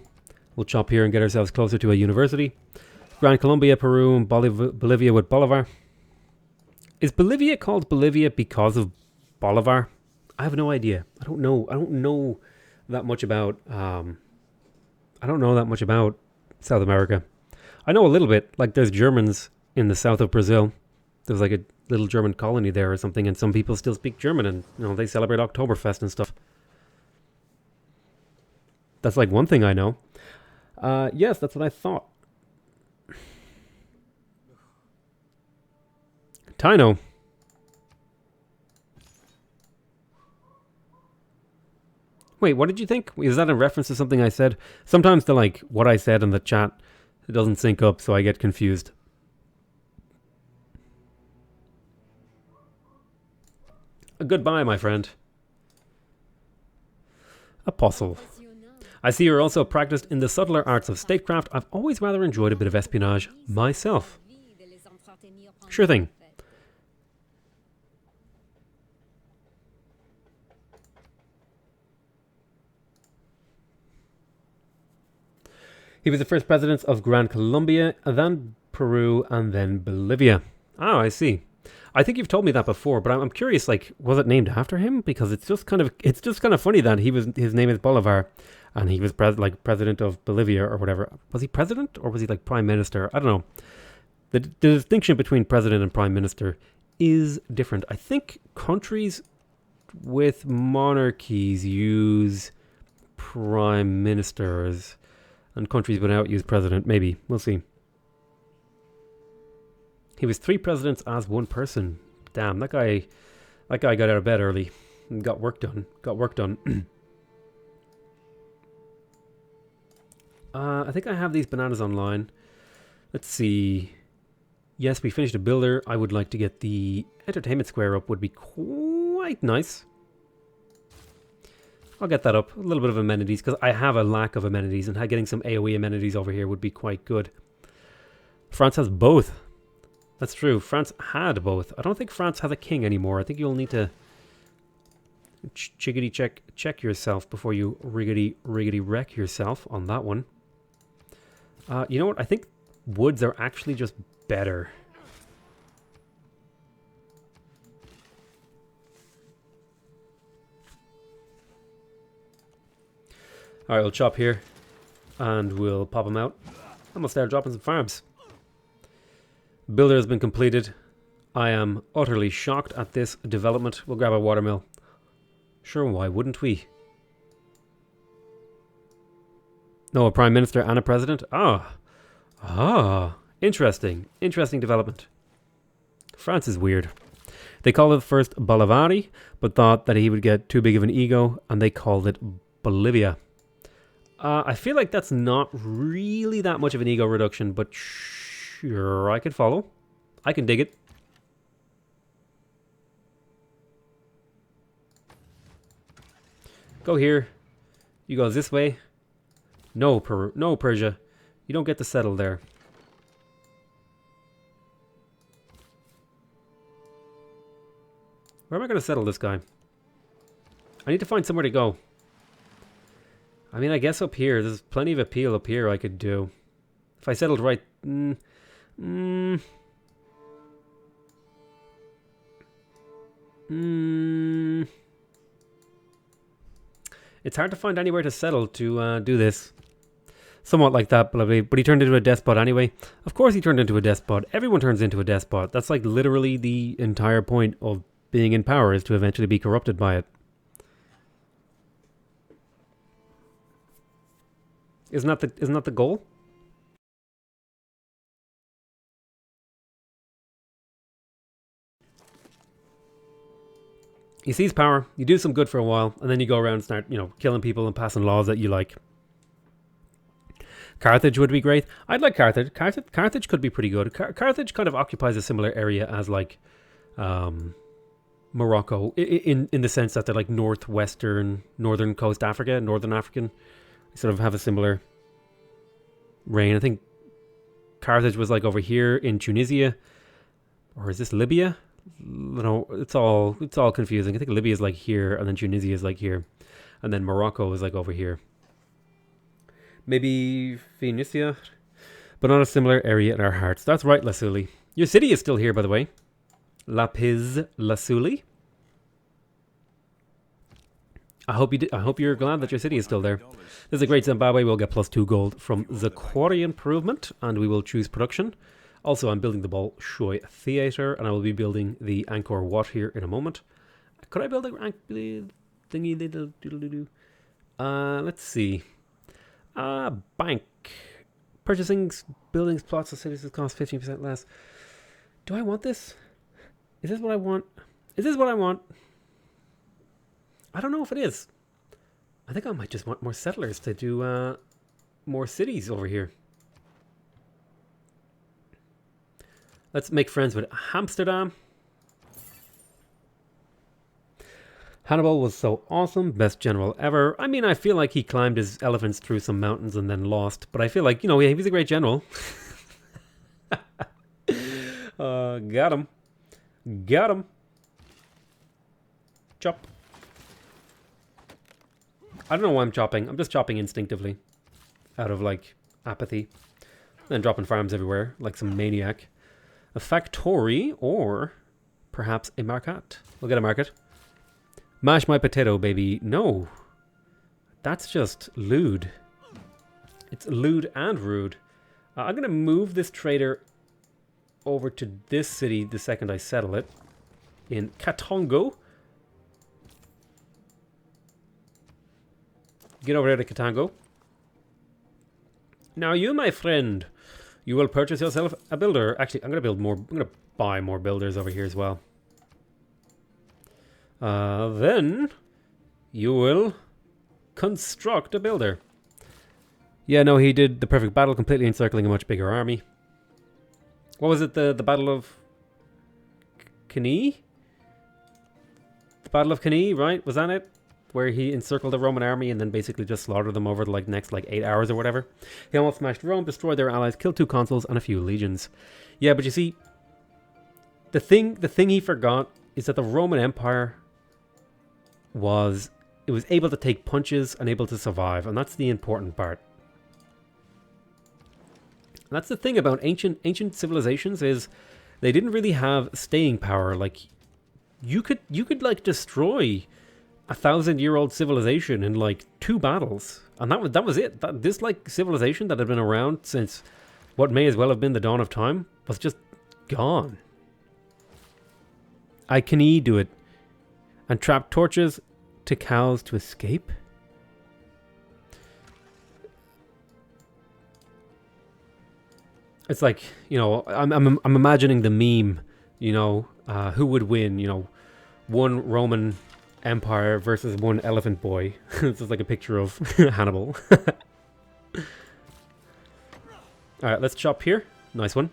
We'll chop here and get ourselves closer to a university. Gran Colombia, Peru, and Bolivia with Bolivar. Is Bolivia called Bolivia because of Bolivar? I have no idea. I don't know. I don't know that much about. I don't know that much about South America. I know a little bit. Like there's Germans in the south of Brazil. There's like a little German colony there or something, and some people still speak German, and they celebrate Oktoberfest and stuff. That's like one thing I know. Yes, that's what I thought. Tino. Wait, what did you think? Is that a reference to something I said? Sometimes the what I said in the chat, it doesn't sync up, so I get confused. Goodbye, my friend. Apostle. I see you're also practiced in the subtler arts of statecraft. I've always rather enjoyed a bit of espionage myself. Sure thing. He was the first president of Gran Colombia, then Peru, and then Bolivia. Oh, I see. I think you've told me that before, but I'm curious. Was it named after him? Because it's just kind of funny that his name is Bolivar, and he was president of Bolivia or whatever. Was he president or was he prime minister? I don't know. The distinction between president and prime minister is different. I think countries with monarchies use prime ministers. And countries without use president, maybe. We'll see. He was 3 presidents as one person. Damn, that guy got out of bed early and got work done. I think I have these bananas online. Let's see. Yes, we finished a builder. I would like to get the entertainment square up. Would be quite nice. I'll get that up. A little bit of amenities, because I have a lack of amenities, and getting some AoE amenities over here would be quite good. France has both. That's true. France had both. I don't think France has a king anymore. I think you'll need to chickity check yourself before you riggedy wreck yourself on that one. You know what? I think woods are actually just better. Alright, we'll chop here, and we'll pop them out, and we'll start dropping some farms. Builder has been completed. I am utterly shocked at this development. We'll grab a watermill. Sure, why wouldn't we? No, a prime minister and a president? Interesting. Interesting development. France is weird. They called it first Bolivari, but thought that he would get too big of an ego, and they called it Bolivia. I feel like that's not really that much of an ego reduction, but sure, I could follow. I can dig it. Go here. You go this way. No, no, Persia. You don't get to settle there. Where am I going to settle this guy? I need to find somewhere to go. I mean, I guess up here. There's plenty of appeal up here I could do. If I settled right... It's hard to find anywhere to settle to do this. Somewhat like that, but he turned into a despot anyway. Of course he turned into a despot. Everyone turns into a despot. That's like literally the entire point of being in power, is to eventually be corrupted by it. Isn't that the goal? You seize power, you do some good for a while, and then you go around and start, killing people and passing laws that you like. Carthage would be great. I'd like Carthage. Carthage could be pretty good. Carthage kind of occupies a similar area as Morocco, in the sense that they're like northern coast Africa, northern African. Sort of have a similar reign. I think Carthage was like over here in Tunisia, or is this Libya? No, it's all confusing. I think Libya is like here, and then Tunisia is like here, and then Morocco is like over here. Maybe Phoenicia, but not a similar area in our hearts. That's right, Lazuli. Your city is still here, by the way. Lapis Lazuli. I hope you're glad that your city is still there. This is a great Zimbabwe. We'll get +2 gold from the quarry improvement, and we will choose production. Also, I'm building the Bolshoi Theatre, and I will be building the Angkor Wat here in a moment. Could I build a thingy little doodle-doo? Let's see. Bank. Purchasing buildings, plots, of cities cost 15% less. Do I want this? Is this what I want? Is this what I want? I don't know if it is. I think I might just want more settlers to do more cities over here. Let's make friends with Amsterdam. Hannibal was so awesome, best general ever. I mean, I feel like he climbed his elephants through some mountains and then lost, but I feel like, you know, he was a great general. Got him. Got him. Chop. I don't know why I'm chopping. I'm just chopping instinctively. Out of, like, apathy. Then dropping farms everywhere, like some maniac. A factory, or perhaps a market. We'll get a market. Mash my potato, baby. No. That's just lewd. It's lewd and rude. I'm going to move this trader over to this city the second I settle it. In Kongo. Get over there to Kongo. Now you, my friend, you will purchase yourself a builder. Actually, I'm going to build more. I'm going to buy more builders over here as well. Then you will construct a builder. Yeah, no, he did the perfect battle, completely encircling a much bigger army. What was it? The Battle of Cannae? The Battle of Cannae, right? Was that it? Where he encircled the Roman army and then basically just slaughtered them over the next 8 hours or whatever. He almost smashed Rome, destroyed their allies, killed 2 consuls and a few legions. Yeah, but you see, the thing he forgot is that the Roman Empire was able to take punches and able to survive, and that's the important part. And that's the thing about ancient civilizations, is they didn't really have staying power. Like, you could like destroy 1,000-year-old civilization in like 2 battles, and that was it. This like civilization that had been around since what may as well have been the dawn of time was just gone. I can do it, and trap torches to cows to escape. It's like, you know, I'm imagining the meme, you know, who would win, you know, one Roman Empire versus one elephant boy. This is like a picture of Hannibal. Alright, let's chop here. Nice one.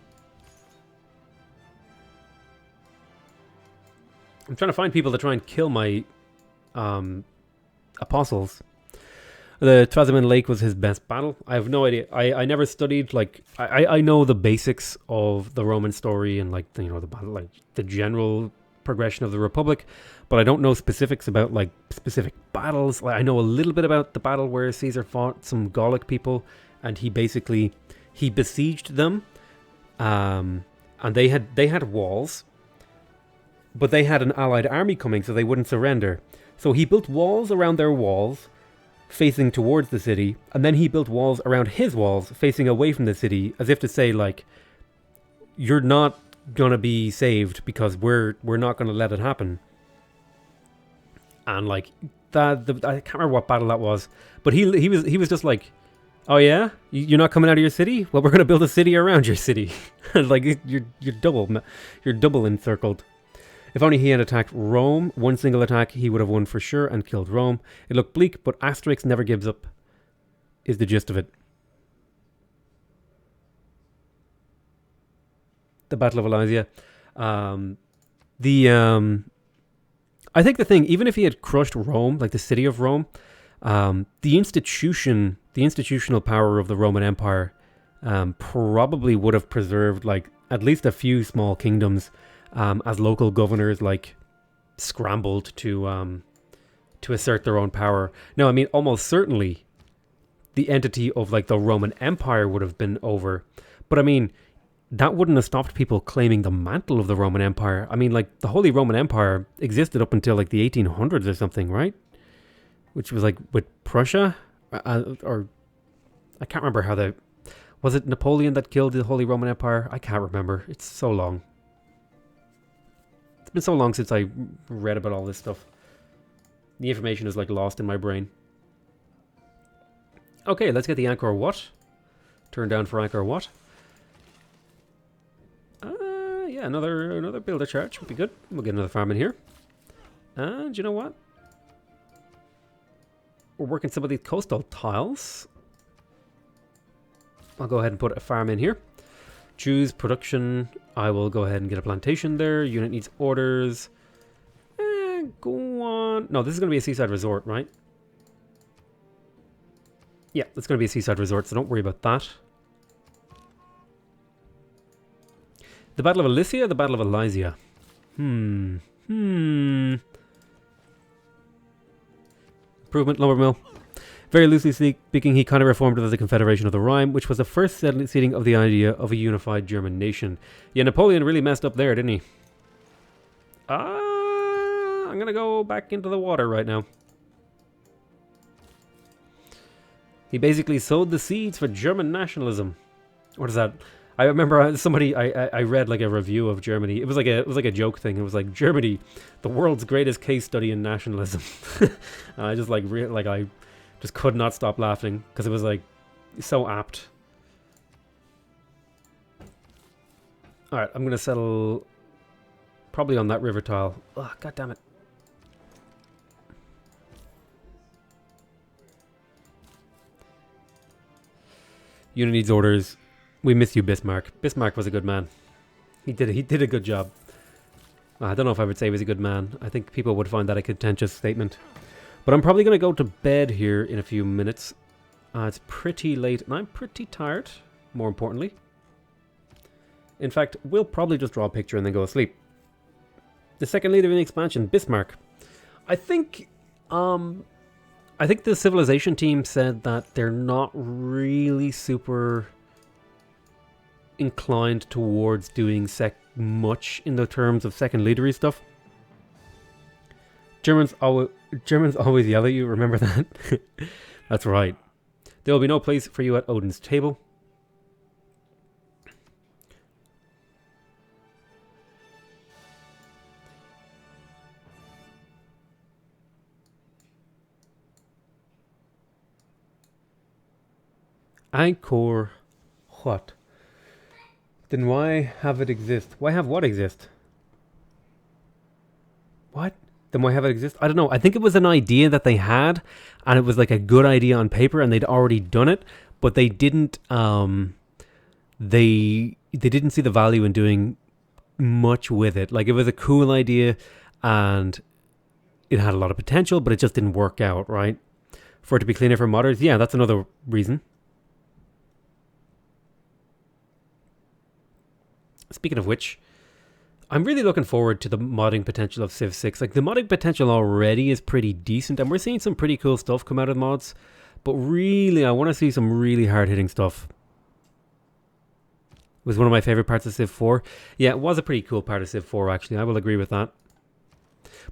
I'm trying to find people to try and kill my apostles. The Trasimene Lake was his best battle. I have no idea. I never studied, like, I know the basics of the Roman story and, like, you know, the battle, like, the general progression of the Republic, but I don't know specifics about, like, specific battles. Like, I know a little bit about the battle where Caesar fought some Gallic people, and he besieged them, and they had walls, but they had an allied army coming, so they wouldn't surrender. So he built walls around their walls, facing towards the city, and then he built walls around his walls, facing away from the city, as if to say, like, you're not gonna be saved because we're not gonna let it happen. And like that, I can't remember what battle that was, but he was just like, oh yeah, you're not coming out of your city? Well, we're gonna build a city around your city. Like you're double encircled. If only he had attacked Rome, one single attack, he would have won for sure and killed Rome. It looked bleak, but Asterix never gives up, is the gist of it. The Battle of Alesia. I think the thing, even if he had crushed Rome, like the city of Rome, the institutional power of the Roman Empire probably would have preserved, like, at least a few small kingdoms, as local governors, like, scrambled to assert their own power. No, I mean, almost certainly the entity of, like, the Roman Empire would have been over. But, I mean, that wouldn't have stopped people claiming the mantle of the Roman Empire. I mean, like, the Holy Roman Empire existed up until, like, the 1800s or something, right? which was like with Prussia, or I can't remember how they. Was it Napoleon that killed the Holy Roman Empire? I can't remember. It's so long. It's been so long since I read about all this stuff. The information is like lost in my brain. Okay, let's get the Angkor Wat. Turn down for Angkor Wat. Yeah, another builder charge would be good. We'll get another farm in here. And you know what? We're working some of these coastal tiles. I'll go ahead and put a farm in here. Choose production. I will go ahead and get a plantation there. Unit needs orders. Go on. No, this is going to be a seaside resort, right? Yeah, it's going to be a seaside resort, so don't worry about that. The Battle of Elysia, the Battle of Elysia. Improvement, lumber mill. Very loosely speaking, he kind of reformed it as a confederation of the Rhine, which was the first seeding of the idea of a unified German nation. Yeah, Napoleon really messed up there, didn't he? I'm going to go back into the water right now. He basically sowed the seeds for German nationalism. What is that? I remember somebody I read like a review of Germany. It was like a joke thing. It was like Germany, the world's greatest case study in nationalism. And I just I just could not stop laughing because it was like so apt. All right, I'm gonna settle probably on that river tile. Oh, God damn it! Unit needs orders. We miss you, Bismarck. Bismarck was a good man. He did a good job. I don't know if I would say he was a good man. I think people would find that a contentious statement. But I'm probably going to go to bed here in a few minutes. It's pretty late and I'm pretty tired, more importantly. In fact, we'll probably just draw a picture and then go to sleep. The second leader in the expansion, Bismarck. I think the civilization team said that they're not really super inclined towards doing much in the terms of second leadery stuff. Germans always yell at you, remember that? That's right. There will be no place for you at Odin's table. Angkor Wat. Then why have it exist? Why have what exist? What? Then why have it exist? I don't know. I think it was an idea that they had, and it was like a good idea on paper, and they'd already done it, but they didn't. They didn't see the value in doing much with it. Like, it was a cool idea, and it had a lot of potential, but it just didn't work out, right? For it to be cleaner for modders, yeah, that's another reason. Speaking of which, I'm really looking forward to the modding potential of Civ 6. Like, the modding potential already is pretty decent, and we're seeing some pretty cool stuff come out of the mods. But really, I want to see some really hard-hitting stuff. It was one of my favorite parts of Civ 4. Yeah, it was a pretty cool part of Civ 4, actually. I will agree with that.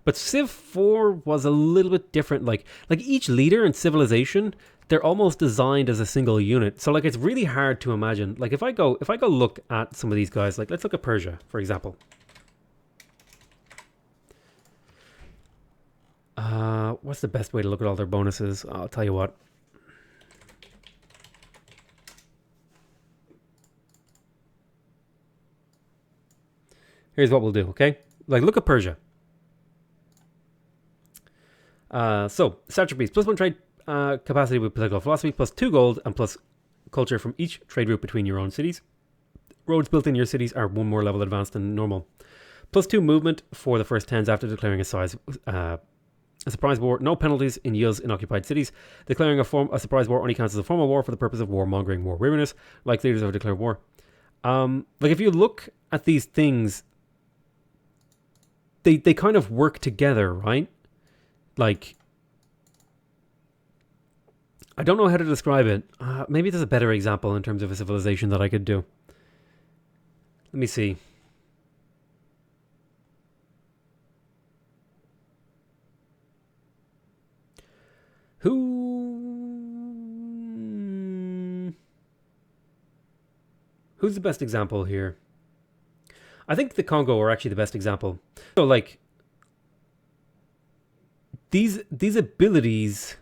But Civ 4 was a little bit different. Like each leader in Civilization, they're almost designed as a single unit. So like, it's really hard to imagine. Like, if I go look at some of these guys, like let's look at Persia, for example. What's the best way to look at all their bonuses? I'll tell you what. Here's what we'll do, okay? Like, look at Persia. So, satrapies, +1 trade capacity with political philosophy, +2 gold, and plus culture from each trade route between your own cities. Roads built in your cities are 1 more level advanced than normal. +2 movement for the first 10s after declaring a surprise war. No penalties in yields in occupied cities. Declaring a surprise war only counts as a formal war for the purpose of warmongering, war weariness, like leaders have declared war. Like, if you look at these things, they kind of work together, right? Like, I don't know how to describe it. Maybe there's a better example in terms of a civilization that I could do. Let me see. Who's the best example here? I think the Kongo are actually the best example. So like these abilities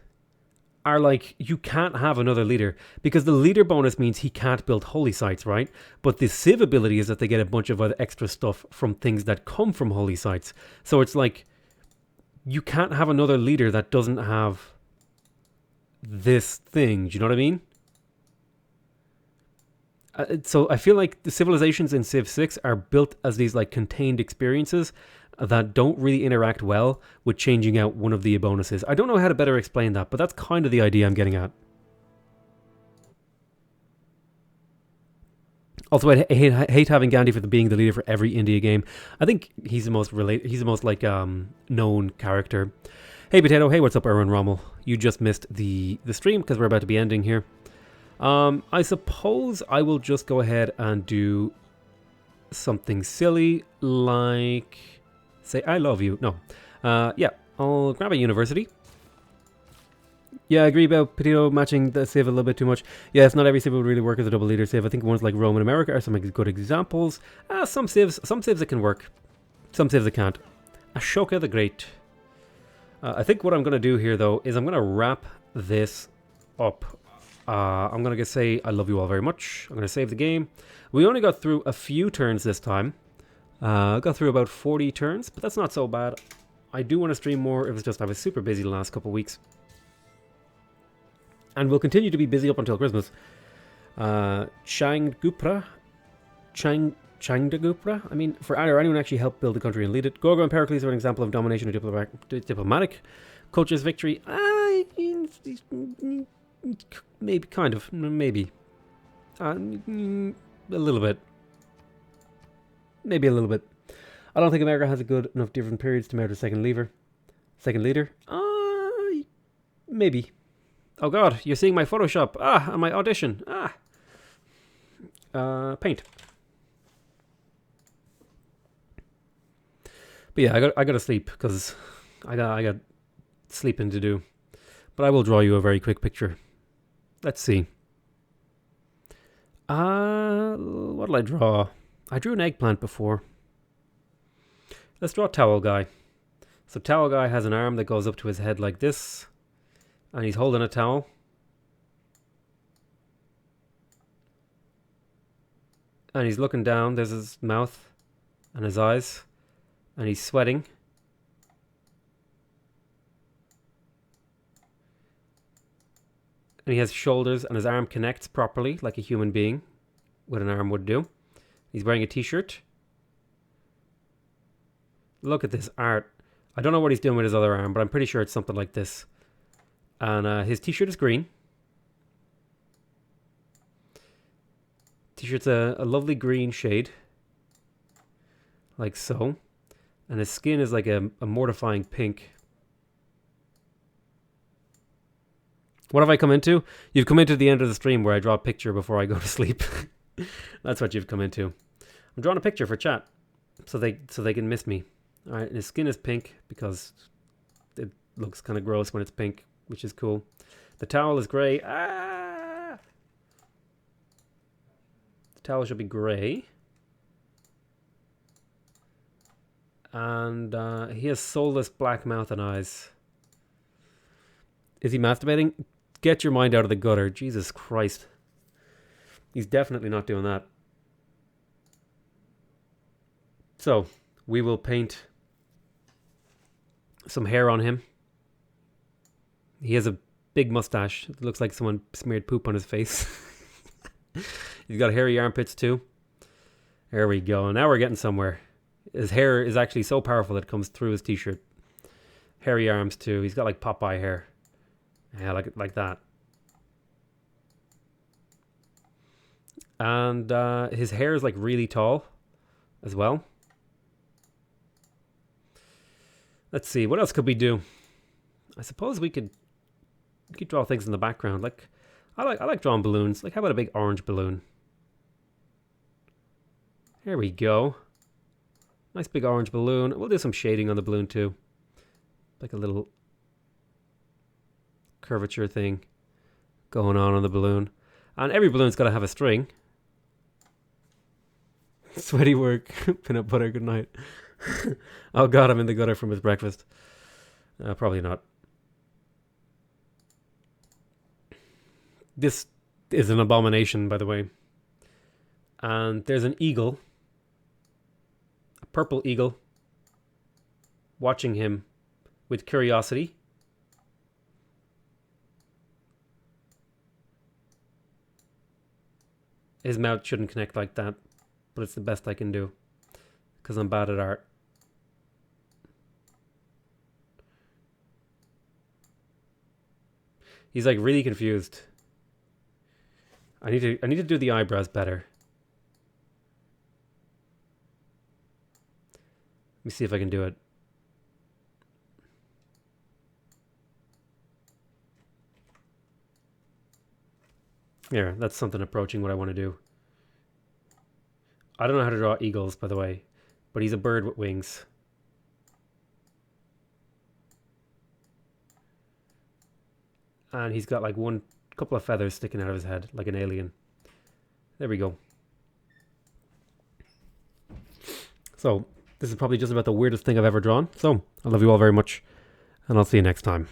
are like, you can't have another leader because the leader bonus means he can't build holy sites, right? But the civ ability is that they get a bunch of other extra stuff from things that come from holy sites. So it's like, you can't have another leader that doesn't have this thing. Do you know what I mean? So I feel like the civilizations in Civ 6 are built as these like contained experiences that don't really interact well with changing out one of the bonuses. I don't know how to better explain that, but that's kind of the idea I'm getting at. Also, I hate having Gandhi for being the leader for every India game. I think he's the most like known character. Hey Potato, hey, what's up, Erwin Rommel? You just missed the stream because we're about to be ending here. I suppose I will just go ahead and do something silly like say I love you. No. Yeah, I'll grab a university. Yeah, I agree about Potato matching the save a little bit too much. Yes, not every save would really work as a double leader save. I think ones like Rome and America are some good examples. Some saves that can work. Some saves that can't. Ashoka the Great. I think what I'm going to do here, though, is I'm going to wrap this up. I'm going to say I love you all very much. I'm going to save the game. We only got through a few turns this time. I got through about 40 turns, but that's not so bad. I do want to stream more. It was just I was super busy the last couple of weeks. And we'll continue to be busy up until Christmas. Changdagupra? I mean, for anyone actually help build the country and lead it. Gorgo and Pericles are an example of domination or diplomatic culture's victory. Maybe, kind of, maybe. A little bit. Maybe a little bit. I don't think America has a good enough different periods to merit a second leader. Maybe. Oh god, you're seeing my Photoshop. And my audition. Paint. But yeah, I got to sleep because I got sleeping to do. But I will draw you a very quick picture. Let's see. What did I draw? I drew an eggplant before. Let's draw Towel Guy. So Towel Guy has an arm that goes up to his head like this. And he's holding a towel. And he's looking down. There's his mouth and his eyes. And he's sweating. And he has shoulders and his arm connects properly like a human being with an arm would do. He's wearing a t-shirt. Look at this art. I don't know what he's doing with his other arm, but I'm pretty sure it's something like this. And his t-shirt is green. T-shirt's a lovely green shade. Like so. And his skin is like a mortifying pink. What have I come into? You've come into the end of the stream where I draw a picture before I go to sleep. That's what you've come into. I'm drawing a picture for chat. So they can miss me. Alright, and his skin is pink because it looks kind of gross when it's pink, which is cool. The towel is grey. The towel should be grey. And he has soulless black mouth and eyes. Is he masturbating? Get your mind out of the gutter. Jesus Christ. He's definitely not doing that. So, we will paint some hair on him. He has a big mustache. It looks like someone smeared poop on his face. He's got hairy armpits too. There we go. Now we're getting somewhere. His hair is actually so powerful it comes through his t-shirt. Hairy arms too. He's got like Popeye hair. Yeah, like that. And his hair is like really tall as well. Let's see, what else could we do? I suppose we could draw things in the background. Like I like drawing balloons. Like how about a big orange balloon? Here we go. Nice big orange balloon. We'll do some shading on the balloon too. Like a little curvature thing going on the balloon. And every balloon's got to have a string. Sweaty work. Peanut butter, good night. Oh god, I'm in the gutter from his breakfast. Probably not. This is an abomination, by the way. And there's an eagle. A purple eagle. Watching him with curiosity. His mouth shouldn't connect like that, but it's the best I can do because I'm bad at art. He's like really confused. I need to do the eyebrows better. Let me see if I can do it. Yeah, that's something approaching what I want to do. I don't know how to draw eagles, by the way, but he's a bird with wings. And he's got like one couple of feathers sticking out of his head, like an alien. There we go. So, this is probably just about the weirdest thing I've ever drawn. So, I love you all very much, and I'll see you next time.